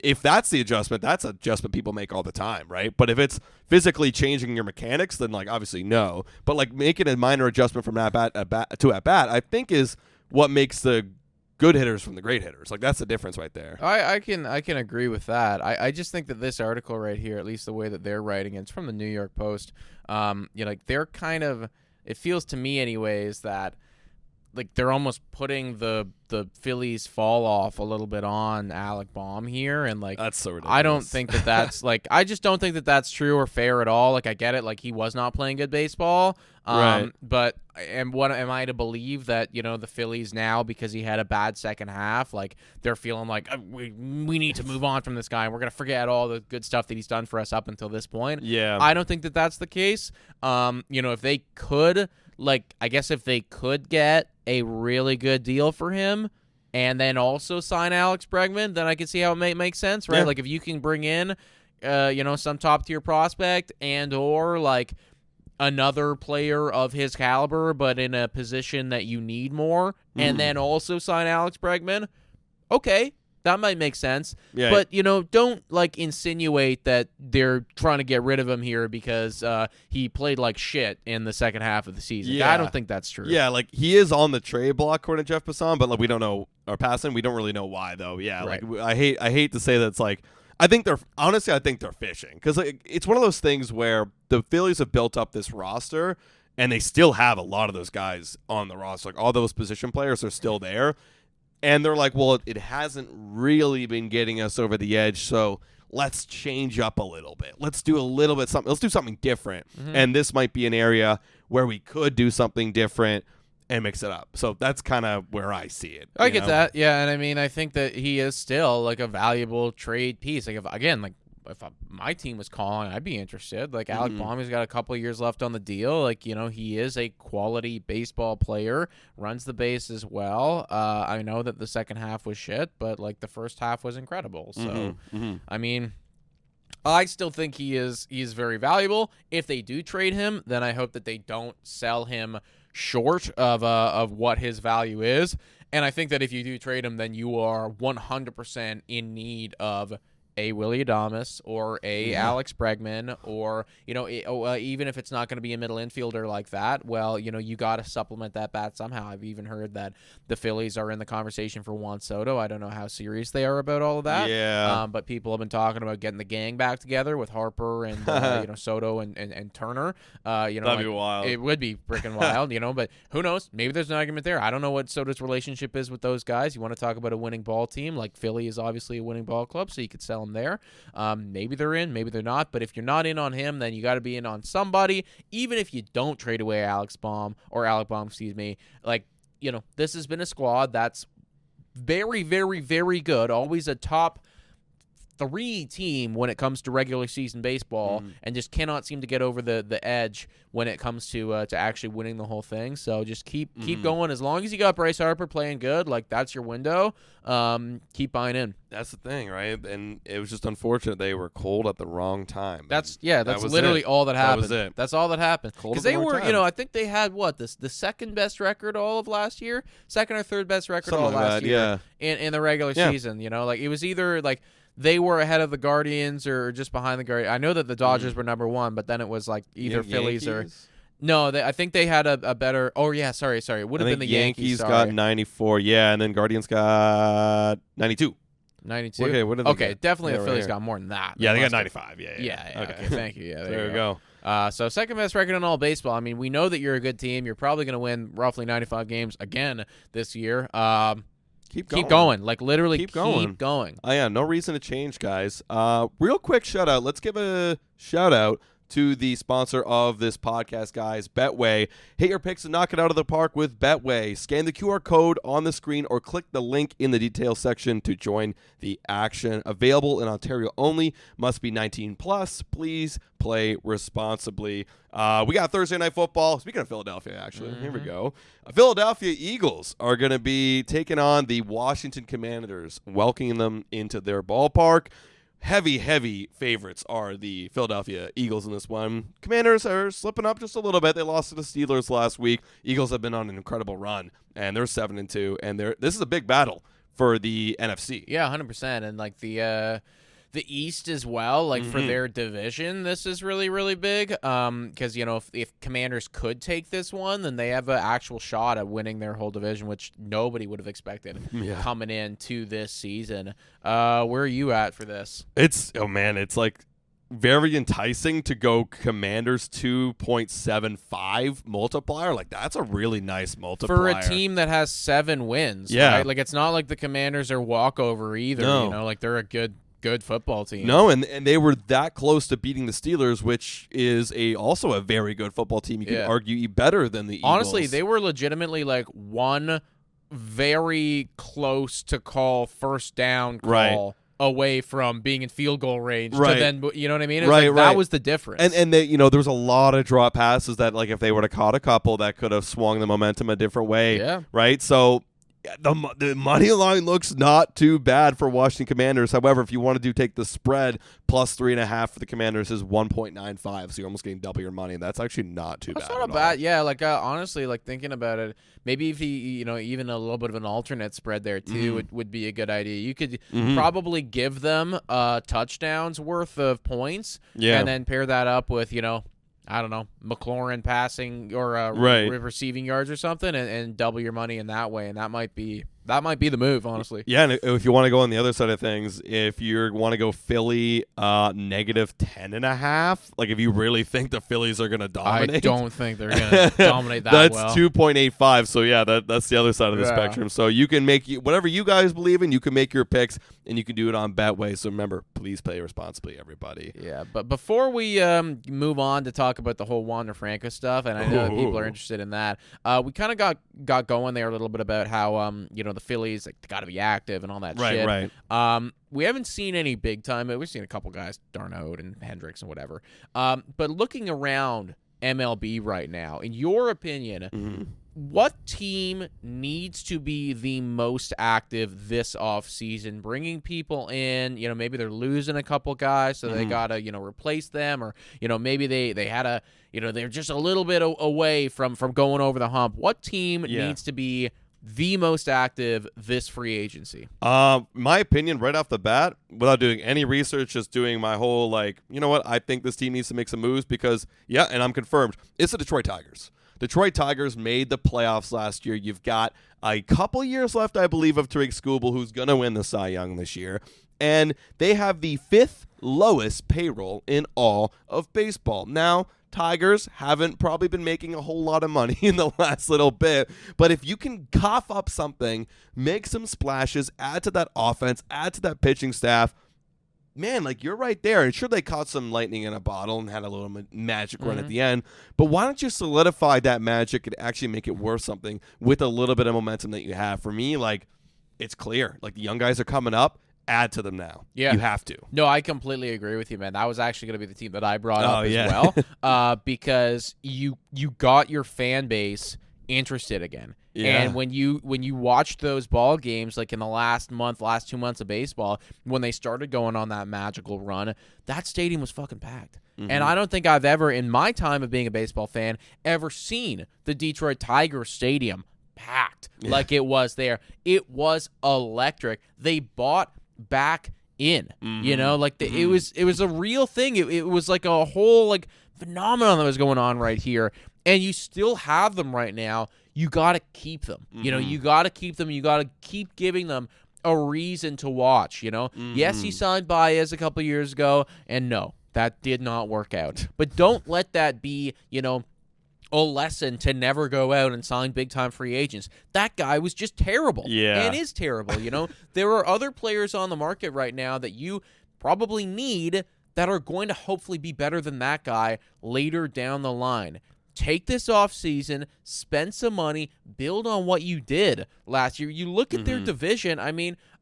[SPEAKER 1] If that's the adjustment, that's an adjustment people make all the time, right? But if it's physically changing your mechanics, then obviously no. But making a minor adjustment from at-bat to at-bat, I think is what makes the good hitters from the great hitters. That's the difference right there.
[SPEAKER 2] I can agree with that. I just think that this article right here, at least the way that they're writing it, it's from the New York Post. They're kind of, it feels to me anyways that they're almost putting the Phillies fall off a little bit on Alec Baum here, and
[SPEAKER 1] that's so ridiculous.
[SPEAKER 2] I don't think that's I just don't think that that's true or fair at all. I get it, he was not playing good baseball,
[SPEAKER 1] right?
[SPEAKER 2] But what am I to believe that the Phillies now, because he had a bad second half, they're feeling we need to move on from this guy and we're gonna forget all the good stuff that he's done for us up until this point.
[SPEAKER 1] Yeah,
[SPEAKER 2] I don't think that that's the case. If they could. I guess if they could get a really good deal for him and then also sign Alex Bregman, then I could see how it make sense, right?
[SPEAKER 1] Yeah.
[SPEAKER 2] If you can bring in, some top-tier prospect and or, another player of his caliber but in a position that you need more, and then also sign Alex Bregman, okay, that might make sense.
[SPEAKER 1] Yeah.
[SPEAKER 2] But, don't, insinuate that they're trying to get rid of him here because he played like shit in the second half of the season.
[SPEAKER 1] Yeah.
[SPEAKER 2] I don't think that's true.
[SPEAKER 1] Yeah, he is on the trade block, according to Jeff Passan, but, we don't know, or Passan, we don't really know why, though. Yeah,
[SPEAKER 2] right.
[SPEAKER 1] I hate to say that it's I think they're fishing. Because, it's one of those things where the Phillies have built up this roster, and they still have a lot of those guys on the roster. All those position players are still there. And they're well, it hasn't really been getting us over the edge, so let's change up a little bit. Let's do a little bit something. Let's do something different. Mm-hmm. And this might be an area where we could do something different and mix it up. So that's kind of where I see it.
[SPEAKER 2] I get that. Yeah, and I think that he is still a valuable trade piece. If my team was calling, I'd be interested. Alec Baum has got a couple of years left on the deal. He is a quality baseball player, runs the base as well. I know that the second half was shit, but the first half was incredible. So, I still think he is very valuable. If they do trade him, then I hope that they don't sell him short of what his value is. And I think that if you do trade him, then you are 100% in need of a Willie Adames or a Alex Bregman, or even if it's not going to be a middle infielder like that, well, you got to supplement that bat somehow. I've even heard that the Phillies are in the conversation for Juan Soto. I don't know how serious they are about all of that.
[SPEAKER 1] Yeah.
[SPEAKER 2] But people have been talking about getting the gang back together with Harper and Soto and Turner.
[SPEAKER 1] That'd be wild.
[SPEAKER 2] It would be freaking wild, But who knows? Maybe there's an argument there. I don't know what Soto's relationship is with those guys. You want to talk about a winning ball team? Like Philly is obviously a winning ball club, so you could sell them there. Maybe they're in, maybe they're not. But if you're not in on him, then you got to be in on somebody. Even if you don't trade away Alec Baum, this has been a squad that's very, very, very good. Always a top 3 team when it comes to regular season baseball, and just cannot seem to get over the edge when it comes to actually winning the whole thing. So just keep going. As long as you got Bryce Harper playing good, like that's your window. Keep buying in.
[SPEAKER 1] That's the thing, right? And it was just unfortunate they were cold at the wrong time.
[SPEAKER 2] That's literally all that happened.
[SPEAKER 1] That was it.
[SPEAKER 2] That's all that happened.
[SPEAKER 1] Because
[SPEAKER 2] they were, I think they had the second best record all of last year, second or third best record all of last year in the regular season. It was either like they were ahead of the Guardians or just behind the Guardians. I know that the Dodgers were number 1, but then it was like either Phillies
[SPEAKER 1] Yankees?
[SPEAKER 2] No, I think they had a better. Oh yeah, sorry. It would have been the Yankees.
[SPEAKER 1] Got 94, and then Guardians got 92.
[SPEAKER 2] 92.
[SPEAKER 1] Okay, what did they get?
[SPEAKER 2] Definitely
[SPEAKER 1] Yeah,
[SPEAKER 2] the
[SPEAKER 1] right
[SPEAKER 2] Phillies
[SPEAKER 1] here.
[SPEAKER 2] got more than that.
[SPEAKER 1] Yeah, they got 95.
[SPEAKER 2] Yeah.
[SPEAKER 1] Okay,
[SPEAKER 2] Thank you. Yeah,
[SPEAKER 1] there you go.
[SPEAKER 2] So second best record in all baseball. I mean, we know that you're a good team. You're probably going to win roughly 95 games again this year.
[SPEAKER 1] Keep going.
[SPEAKER 2] Keep going. Like literally
[SPEAKER 1] Keep going. Oh yeah, no reason to change, guys. Real quick shout out. Let's give a shout out to the sponsor of this podcast, guys, Betway. Hit your picks and knock it out of the park with Betway. Scan the QR code on the screen or click the link in the details section to join the action. Available in Ontario only. Must be 19 plus. Please play responsibly. We got Thursday Night Football. Speaking of Philadelphia, actually, here we go. Philadelphia Eagles are going to be taking on the Washington Commanders, welcoming them into their ballpark. Heavy favorites are the Philadelphia Eagles in this one. Commanders are slipping up just a little bit. They lost to the Steelers last week. Eagles have been on an incredible run, and they're 7-2. And this is a big battle for the NFC.
[SPEAKER 2] Yeah, 100%. And like the East as well, like for their division, this is really, really big. Because if Commanders could take this one, then they have an actual shot at winning their whole division, which nobody would have expected coming into this season. Where are you at for this?
[SPEAKER 1] It's like very enticing to go Commanders 2.75 multiplier. Like that's a really nice multiplier
[SPEAKER 2] for a team that has 7 wins.
[SPEAKER 1] Yeah,
[SPEAKER 2] right? Like it's not like the Commanders are walkover either.
[SPEAKER 1] No.
[SPEAKER 2] Like they're a good football team.
[SPEAKER 1] No, and they were that close to beating the Steelers, which is also a very good football team. You can argue better than the Eagles.
[SPEAKER 2] Honestly, they were legitimately like one very close to call first down call away from being in field goal range to then, you know what I mean? It was that was the difference.
[SPEAKER 1] And they, there was a lot of drop passes that, like, if they would have caught a couple, that could have swung the momentum a different way.
[SPEAKER 2] Yeah.
[SPEAKER 1] Right? So the money line looks not too bad for Washington Commanders. However, if you want to take the spread, plus 3.5 for the Commanders is 1.95, so you're almost getting double your money. That's actually not too bad.
[SPEAKER 2] That's not bad. Yeah, like honestly, like thinking about it, maybe if even a little bit of an alternate spread there too would be a good idea. You could probably give them touchdowns worth of points, and then pair that up with I don't know, McLaurin passing or receiving yards or something, and double your money in that way, and that might be the move, honestly.
[SPEAKER 1] Yeah, and if you want to go on the other side of things, if you want to go Philly negative 10.5, like if you really think the Phillies are going to dominate,
[SPEAKER 2] I don't think they're going to dominate that
[SPEAKER 1] that's
[SPEAKER 2] well.
[SPEAKER 1] 2.85. So yeah, that's the other side of the spectrum. So you can make whatever you guys believe in. You can make your picks, and you can do it on Betway. So remember, please play responsibly, everybody.
[SPEAKER 2] Yeah, but before we move on to talk about the whole Wander Franco stuff, and I know that people are interested in that, we kind of got going there a little bit about how the Phillies got to be active and all that shit.
[SPEAKER 1] Right.
[SPEAKER 2] We haven't seen any big time. We've seen a couple guys, Darnold and Hendricks and whatever. But looking around MLB right now, in your opinion, what team needs to be the most active this offseason? Bringing people in, maybe they're losing a couple guys, so they got to, replace them, or, maybe they had a, they're just a little bit away from going over the hump. What team needs to be the most active this free agency?
[SPEAKER 1] My opinion right off the bat, without doing any research, just doing my whole, I think this team needs to make some moves because, and I'm confirmed, it's the Detroit Tigers. Detroit Tigers made the playoffs last year. You've got a couple years left, I believe, of Tariq Skubal, who's going to win the Cy Young this year. And they have the 5th lowest payroll in all of baseball. Now, Tigers haven't probably been making a whole lot of money in the last little bit, but if you can cough up something, make some splashes, add to that offense, add to that pitching staff, man, you're right there. And sure, they caught some lightning in a bottle and had a little magic run at the end, but why don't you solidify that magic and actually make it worth something with a little bit of momentum that you have? For me, it's clear. The young guys are coming up. Add to them now. Yeah. You have to.
[SPEAKER 2] No, I completely agree with you, man. That was actually going to be the team that I brought up as well, because you got your fan base interested again. Yeah. And when you watched those ball games, in the last 2 months of baseball, when they started going on that magical run, that stadium was fucking packed. Mm-hmm. And I don't think I've ever, in my time of being a baseball fan, ever seen the Detroit Tigers stadium packed like it was there. It was electric. They bought back in, it was a real thing. It was like a whole phenomenon that was going on right here, and you still have them right now. You got to keep them. You got to keep them. You got to keep giving them a reason to watch. Yes, he signed Baez a couple years ago, and no, that did not work out. But don't let that be, a lesson to never go out and sign big-time free agents. That guy was just terrible. Yeah. And is terrible, There are other players on the market right now that you probably need that are going to hopefully be better than that guy later down the line. Take this offseason, spend some money, build on what you did last year. You look at their division,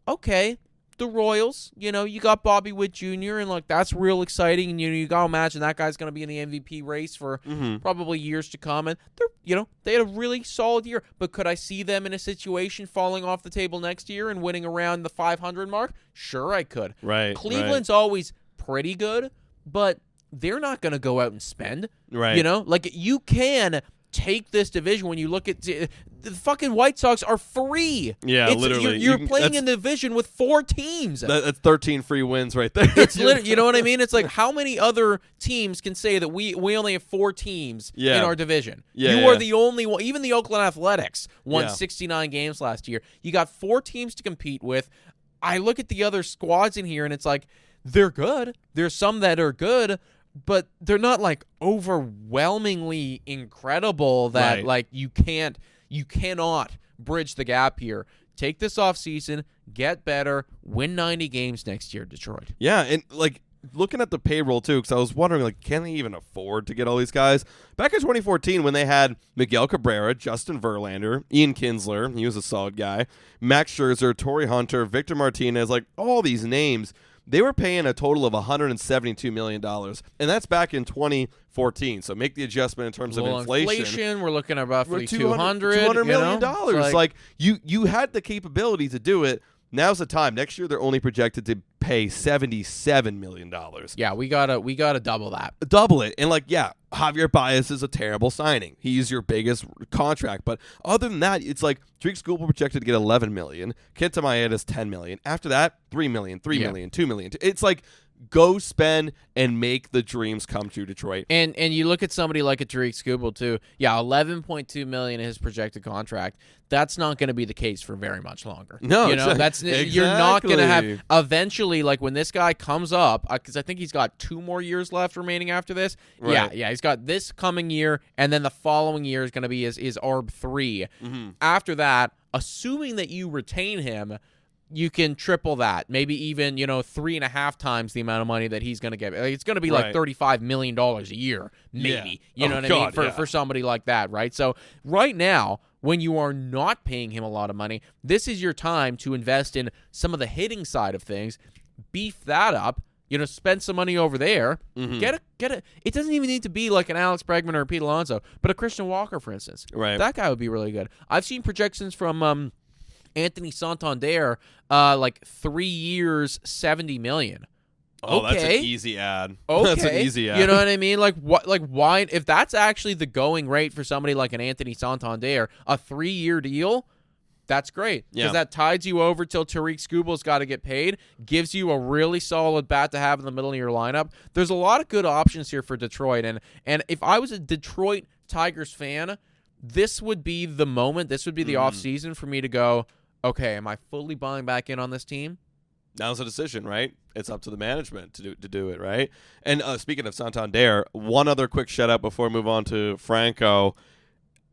[SPEAKER 2] okay, the Royals, you got Bobby Witt Jr., and that's real exciting, and you got to imagine that guy's going to be in the MVP race for probably years to come, and they're they had a really solid year. But could I see them in a situation falling off the table next year and winning around the 500 mark? Sure, I could.
[SPEAKER 1] Right.
[SPEAKER 2] Cleveland's always pretty good, but they're not going to go out and spend.
[SPEAKER 1] Right.
[SPEAKER 2] You can take this division. When you look at the fucking White Sox are free.
[SPEAKER 1] Yeah, literally.
[SPEAKER 2] You're playing in a division with 4 teams.
[SPEAKER 1] That's 13 free wins right there.
[SPEAKER 2] It's literally, you know what I mean? It's how many other teams can say that we only have 4 teams in our division? You are the only one. Even the Oakland Athletics won 69 games last year. You got 4 teams to compete with. I look at the other squads in here, and it's they're good. There's some that are good, but they're not overwhelmingly incredible that you cannot bridge the gap here. Take this offseason, get better, win 90 games next year, Detroit.
[SPEAKER 1] Yeah, and looking at the payroll too, because I was wondering can they even afford to get all these guys? Back in 2014 when they had Miguel Cabrera, Justin Verlander, Ian Kinsler, he was a solid guy, Max Scherzer, Torrey Hunter, Victor Martinez, all these names. They were paying a total of $172 million, and that's back in 2014. So make the adjustment in terms of inflation.
[SPEAKER 2] We're looking at roughly $200
[SPEAKER 1] million. You had the capability to do it. Now's the time. Next year, they're only projected to pay $77 million.
[SPEAKER 2] Yeah, we gotta double that.
[SPEAKER 1] Double it. And Javier Baez is a terrible signing. He's your biggest contract. But other than that, it's Tariq Skubal projected to get $11 million. Kenta Maeda's $10 million. After that, $3 million, $3 million, $2 million. It's go spend and make the dreams come true, Detroit.
[SPEAKER 2] And you look at somebody like a Tariq Skubal too. Yeah, $11.2 million in his projected contract. That's not going to be the case for very much longer.
[SPEAKER 1] No,
[SPEAKER 2] exactly. You're not going to have eventually when this guy comes up, because I think he's got 2 more years left remaining after this. Right. Yeah, he's got this coming year, and then the following year is going to be his ARB 3. Mm-hmm. After that, assuming that you retain him, you can triple that, maybe even 3.5 times the amount of money that he's going to get. It's going to be $35 million a year, maybe.
[SPEAKER 1] Yeah.
[SPEAKER 2] You know what I mean? For somebody like that, right? So right now, when you are not paying him a lot of money, this is your time to invest in some of the hitting side of things, beef that up, Spend some money over there.
[SPEAKER 1] Mm-hmm.
[SPEAKER 2] Get a. It doesn't even need to be like an Alex Bregman or a Pete Alonso, but a Christian Walker, for instance.
[SPEAKER 1] Right.
[SPEAKER 2] That guy would be really good. I've seen projections from Anthony Santander, like 3 years, $70 million.
[SPEAKER 1] Oh,
[SPEAKER 2] okay.
[SPEAKER 1] That's an easy ad.
[SPEAKER 2] Okay.
[SPEAKER 1] That's an easy ad.
[SPEAKER 2] You know what I mean? Like what? Like why? If that's actually the going rate for somebody like an Anthony Santander, a 3-year deal, that's great because that tides you over till Tariq Skubal's got to get paid, gives you a really solid bat to have in the middle of your lineup. There's a lot of good options here for Detroit, and if I was a Detroit Tigers fan, this would be the moment. This would be the offseason for me to go, okay, am I fully buying back in on this team?
[SPEAKER 1] Now's a decision, right? It's up to the management to do it, right? And speaking of Santander, one other quick shout out before we move on to Franco.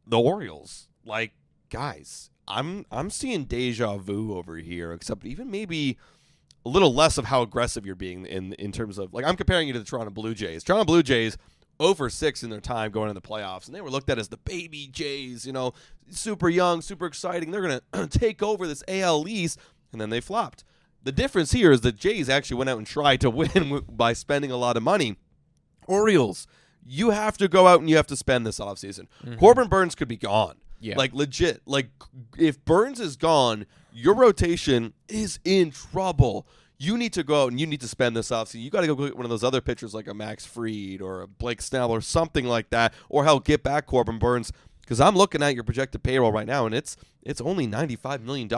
[SPEAKER 1] The Orioles, like, guys, I'm seeing deja vu over here, except even maybe a little less of how aggressive you're being in terms of, like, I'm comparing you to the Toronto Blue Jays. Toronto Blue Jays 0-6 in their time going into the playoffs, and they were looked at as the baby Jays, super young, super exciting. They're going to take over this AL East, and then they flopped. The difference here is the Jays actually went out and tried to win by spending a lot of money. Orioles, you have to go out and you have to spend this offseason. Corbin Burnes could be gone.
[SPEAKER 2] Yeah.
[SPEAKER 1] Like, legit. Like, if Burnes is gone, your rotation is in trouble. You need to go out and you need to spend this offseason. You got to go get one of those other pitchers like a Max Fried or a Blake Snell or something like that, or hell, get back Corbin Burnes. Because I'm looking at your projected payroll right now, and it's only $95 million.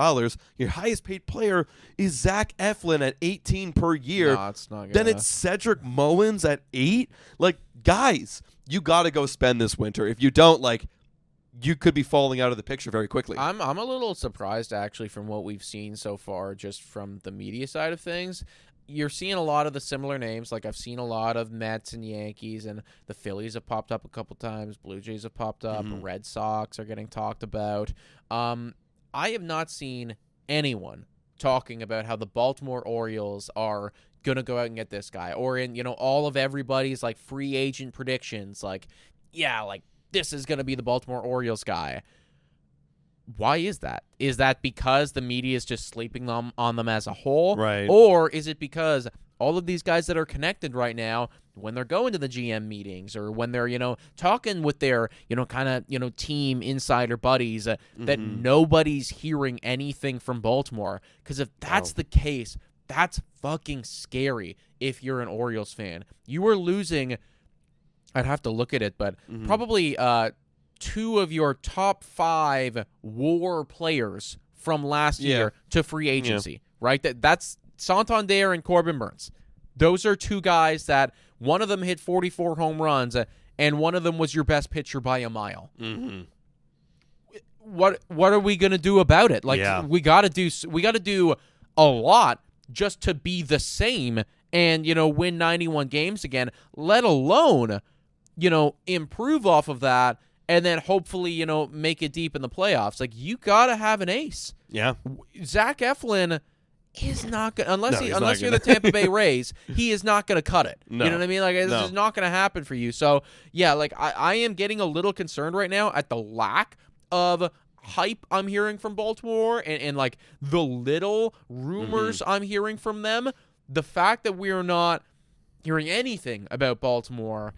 [SPEAKER 1] Your highest paid player is Zach Eflin at $18 per year.
[SPEAKER 2] No, it's not good
[SPEAKER 1] then
[SPEAKER 2] enough.
[SPEAKER 1] it's Cedric Mullins at $8. Like, guys, you got to go spend this winter. If you don't, like, you could be falling out of the picture very quickly.
[SPEAKER 2] I'm a little surprised, actually, from what we've seen so far, just from the media side of things. You're seeing a lot of the similar names. Like, I've seen a lot of Mets and Yankees, and the Phillies have popped up a couple times. Blue Jays have popped up. Red Sox are getting talked about. I have not seen anyone talking about how the Baltimore Orioles are going to go out and get this guy, or in, all of everybody's, like, free agent predictions. Like, yeah, like, this is going to be the Baltimore Orioles guy. Why is that? Is that because the media is just sleeping on them as a whole?
[SPEAKER 1] Right.
[SPEAKER 2] Or is it because all of these guys that are connected right now, when they're going to the GM meetings or when they're, talking with their, kind of, team insider buddies, that nobody's hearing anything from Baltimore? Because if that's the case, that's fucking scary if you're an Orioles fan. You are losing, I'd have to look at it, but probably 2 of your top 5 WAR players from last year to free agency, right? That's Santander and Corbin Burnes. Those are 2 guys that one of them hit 44 home runs and one of them was your best pitcher by a mile. What are we gonna do about it? Like, we gotta do a lot just to be the same and win 91 games again. Let alone improve off of that. And then hopefully, make it deep in the playoffs. Like, you gotta have an ace.
[SPEAKER 1] Yeah.
[SPEAKER 2] Zach Eflin is not gonna unless you're the Tampa Bay Rays, he is not gonna cut it.
[SPEAKER 1] No.
[SPEAKER 2] You know what I mean? Like, this is not gonna happen for you. So yeah, like I am getting a little concerned right now at the lack of hype I'm hearing from Baltimore and like the little rumors I'm hearing from them. The fact that we are not hearing anything about Baltimore,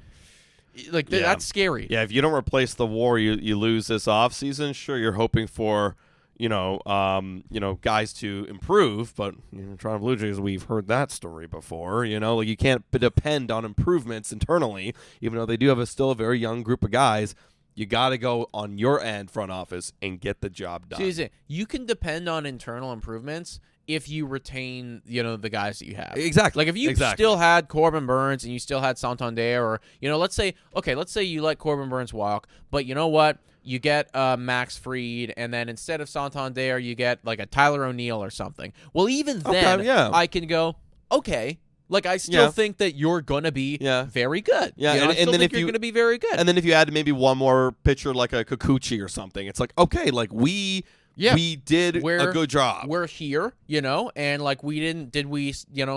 [SPEAKER 2] like, that's scary.
[SPEAKER 1] Yeah, if you don't replace the WAR, you lose this offseason. Sure, you're hoping for, guys to improve, but Toronto Blue Jays, we've heard that story before. Like, you can't depend on improvements internally, even though they do have still a very young group of guys. You got to go on your end, front office, and get the job done.
[SPEAKER 2] So you can depend on internal improvements if you retain, the guys that you have.
[SPEAKER 1] Exactly.
[SPEAKER 2] Like, if you still had Corbin Burnes and you still had Santander, or, let's say you let Corbin Burnes walk, but you know what? You get Max Fried, and then instead of Santander, you get, like, a Tyler O'Neill or something. Well, even then, I can go, okay. Like, I still think that you're going to be very good.
[SPEAKER 1] Yeah,
[SPEAKER 2] and then if you're going to be very good.
[SPEAKER 1] And then if you add maybe one more pitcher like a Kikuchi or something, it's like, okay, like, we did a good job.
[SPEAKER 2] We're here, and like did we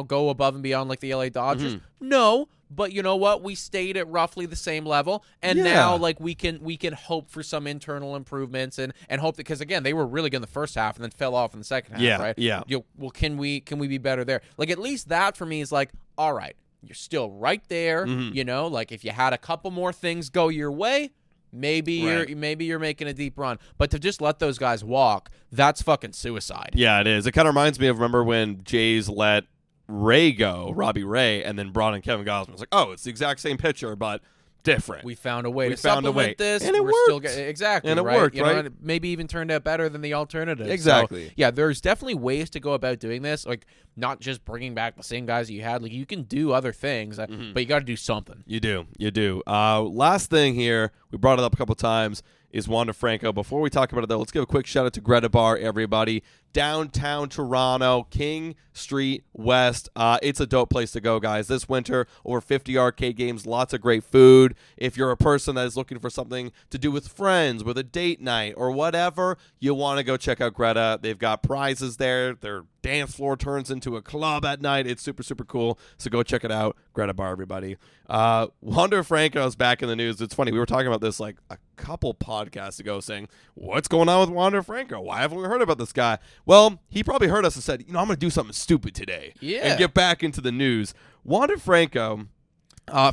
[SPEAKER 2] go above and beyond like the LA Dodgers? No, but you know what? We stayed at roughly the same level, and now like we can hope for some internal improvements and hope that, because again, they were really good in the first half and then fell off in the second half, right?
[SPEAKER 1] Yeah.
[SPEAKER 2] Well, can we be better there? Like, at least that for me is like, all right, you're still right there. You know, like if you had a couple more things go your way, maybe you're making a deep run. But to just let those guys walk, that's fucking suicide.
[SPEAKER 1] Yeah, it is. It kind of reminds me of, remember when Jays let Ray go, Robbie Ray, and then brought in Kevin Gausman. It's like, oh, it's the exact same pitcher, but different.
[SPEAKER 2] We found a way to supplement this,
[SPEAKER 1] and it worked.
[SPEAKER 2] Exactly,
[SPEAKER 1] and it
[SPEAKER 2] right?
[SPEAKER 1] worked,
[SPEAKER 2] you
[SPEAKER 1] right?
[SPEAKER 2] know, maybe even turned out better than the alternative.
[SPEAKER 1] Exactly.
[SPEAKER 2] So, yeah, there's definitely ways to go about doing this, like not just bringing back the same guys that you had. Like, you can do other things, but you got to do something.
[SPEAKER 1] You do. Last thing here, we brought it up a couple times, is Wander Franco. Before we talk about it, though, let's give a quick shout-out to Greta Bar, everybody. Downtown Toronto, King Street West. It's a dope place to go, guys. This winter, over 50 arcade games, lots of great food. If you're a person that is looking for something to do with friends, with a date night, or whatever, you want to go check out Greta. They've got prizes there. Their dance floor turns into a club at night. It's super, super cool. So go check it out. Greta Bar, everybody. Wander Franco's back in the news. It's funny. We were talking about this like a couple podcasts ago, saying, what's going on with Wander Franco? Why haven't we heard about this guy? Well, he probably heard us and said, I'm going to do something stupid today and get back into the news. Wander Franco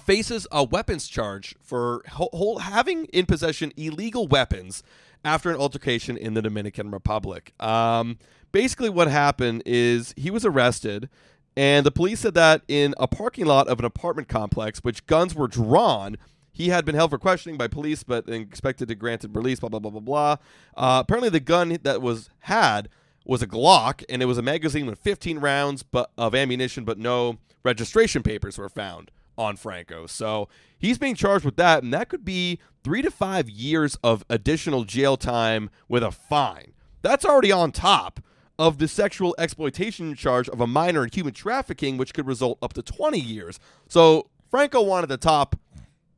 [SPEAKER 1] faces a weapons charge for having in possession illegal weapons after an altercation in the Dominican Republic. Basically what happened is he was arrested, and the police said that in a parking lot of an apartment complex, which guns were drawn, he had been held for questioning by police, but expected to granted release, blah, blah, blah, blah, blah. Apparently the gun that was a Glock, and it was a magazine with 15 rounds of ammunition, but no registration papers were found on Franco. So he's being charged with that, and that could be 3 to 5 years of additional jail time with a fine. That's already on top of the sexual exploitation charge of a minor in human trafficking, which could result up to 20 years. So Franco wanted to top,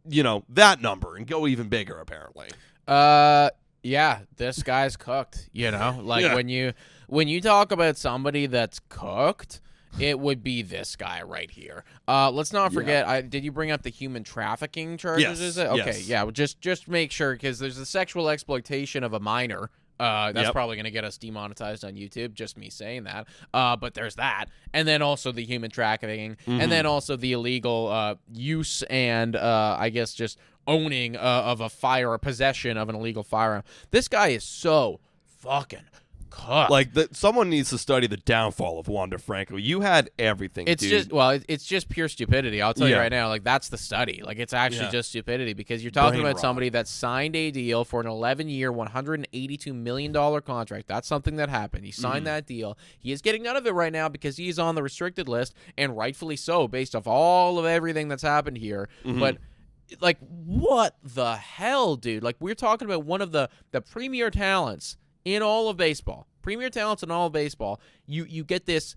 [SPEAKER 1] that number and go even bigger, apparently.
[SPEAKER 2] Yeah, this guy's cooked, when you talk about somebody that's cooked, it would be this guy right here. Let's not forget, did you bring up the human trafficking charges?
[SPEAKER 1] Yes.
[SPEAKER 2] Is it? Okay,
[SPEAKER 1] yes.
[SPEAKER 2] Yeah, well, just make sure, because there's the sexual exploitation of a minor. That's probably going to get us demonetized on YouTube, just me saying that. But there's that. And then also the human trafficking. And then also the illegal use and, I guess, just owning of a possession of an illegal firearm. This guy is so fucking cooked.
[SPEAKER 1] Like, someone needs to study the downfall of Wander Franco. You had everything,
[SPEAKER 2] it's
[SPEAKER 1] dude.
[SPEAKER 2] It's just pure stupidity. I'll tell you right now, like, that's the study. Like, it's actually just stupidity, because you're talking about somebody that signed a deal for an 11-year, $182 million contract. That's something that happened. He signed that deal. He is getting none of it right now because he's on the restricted list, and rightfully so, based off all of everything that's happened here. But like, what the hell, dude? Like, we're talking about one of the premier talents in all of baseball. Premier talents in all of baseball. You get this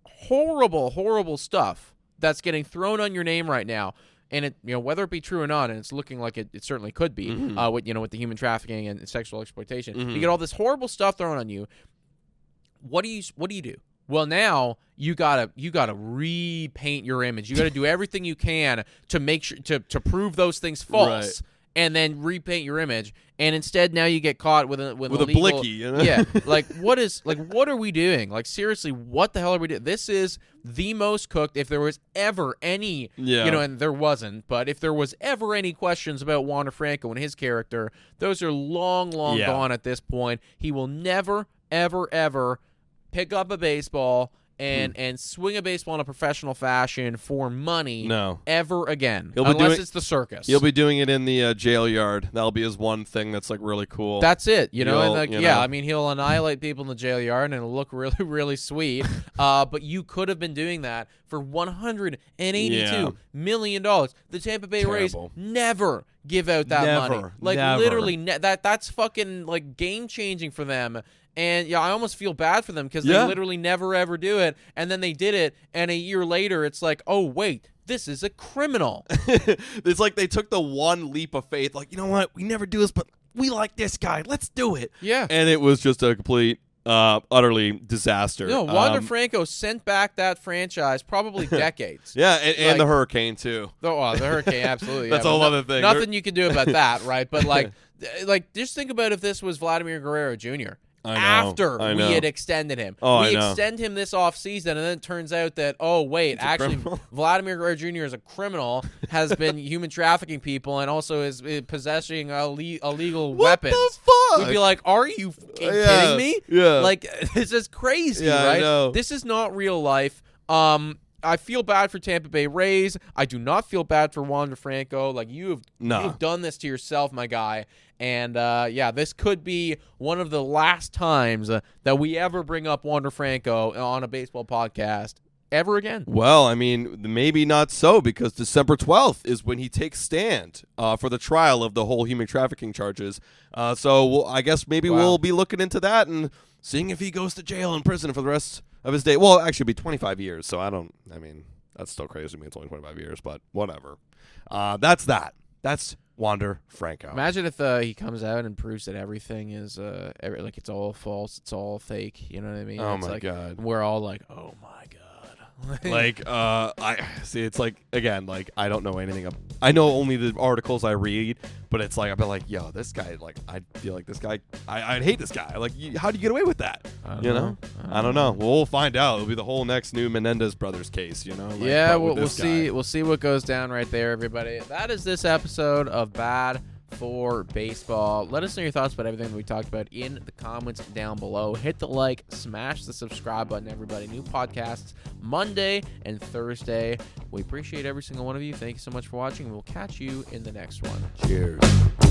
[SPEAKER 2] horrible stuff that's getting thrown on your name right now. And it, whether it be true or not, and it's looking like it certainly could be, with the human trafficking and sexual exploitation. You get all this horrible stuff thrown on you. What do you do? Well, now you gotta repaint your image. You gotta do everything you can to make sure to prove those things false, and then repaint your image. And instead, now you get caught with a illegal,
[SPEAKER 1] blicky.
[SPEAKER 2] Yeah, like what are we doing? Like, seriously, what the hell are we doing? This is the most cooked. If there was ever any, and there wasn't, but if there was ever any questions about Wander Franco and his character, those are long gone at this point. He will never, ever pick up a baseball and swing a baseball in a professional fashion for money ever again, unless it's the circus.
[SPEAKER 1] He'll be doing it in the jail yard. That'll be his one thing that's like really cool.
[SPEAKER 2] That's it, I mean, he'll annihilate people in the jail yard and it'll look really, really sweet. But you could have been doing that for $182 million. The Tampa Bay Rays never give out that money. Like, literally, that's fucking like game changing for them. And I almost feel bad for them because they literally never ever do it. And then they did it, and a year later, it's like, oh wait, this is a criminal.
[SPEAKER 1] It's like they took the one leap of faith, like, you know what, we never do this, but we like this guy, let's do it.
[SPEAKER 2] Yeah.
[SPEAKER 1] And it was just a complete utterly disaster.
[SPEAKER 2] Wander Franco sent back that franchise probably decades.
[SPEAKER 1] Yeah, and the hurricane too.
[SPEAKER 2] The hurricane, absolutely.
[SPEAKER 1] That's a whole other thing.
[SPEAKER 2] Nothing you can do about that, right? But just think about if this was Vladimir Guerrero Jr. After we had extended him. We extend him this offseason, and then it turns out that, actually, Vladimir Guerrero Jr. is a criminal, has been human trafficking people, and also is possessing illegal weapons.
[SPEAKER 1] What the fuck?
[SPEAKER 2] We'd be like, are you kidding me?
[SPEAKER 1] Yeah.
[SPEAKER 2] Like, this is crazy, right?
[SPEAKER 1] I know.
[SPEAKER 2] This is not real life. I feel bad for Tampa Bay Rays. I do not feel bad for Wander Franco. Like, you've done this to yourself, my guy. And, this could be one of the last times that we ever bring up Wander Franco on a baseball podcast ever again.
[SPEAKER 1] Well, I mean, maybe not so, because December 12th is when he takes stand for the trial of the whole human trafficking charges. I guess maybe we'll be looking into that and seeing if he goes to jail and prison for the rest of his day. Well, actually, it'll be 25 years, so that's still crazy to me. It's only 25 years, but whatever. That's that. That's Wander Franco.
[SPEAKER 2] Imagine if he comes out and proves that everything is it's all false, it's all fake. You know what I mean?
[SPEAKER 1] Oh,
[SPEAKER 2] it's
[SPEAKER 1] my God.
[SPEAKER 2] We're all like, oh my God.
[SPEAKER 1] I see. It's like, again, like, I don't know anything. I know only the articles I read, but it's like, I've been like, yo, this guy, like, I feel like this guy, I'd hate this guy. Like, how do you get away with that?
[SPEAKER 2] I
[SPEAKER 1] don't know. Well, we'll find out. It'll be the whole next new Menendez brothers case, you know? Like,
[SPEAKER 2] yeah, we'll see. We'll see what goes down right there, everybody. That is this episode of Bad for Baseball. Let us know your thoughts about everything that we talked about in the comments down below. Hit the like, smash the subscribe button, everybody. New podcasts Monday and Thursday. We appreciate every single one of you. Thank you so much for watching. We'll catch you in the next one.
[SPEAKER 1] Cheers.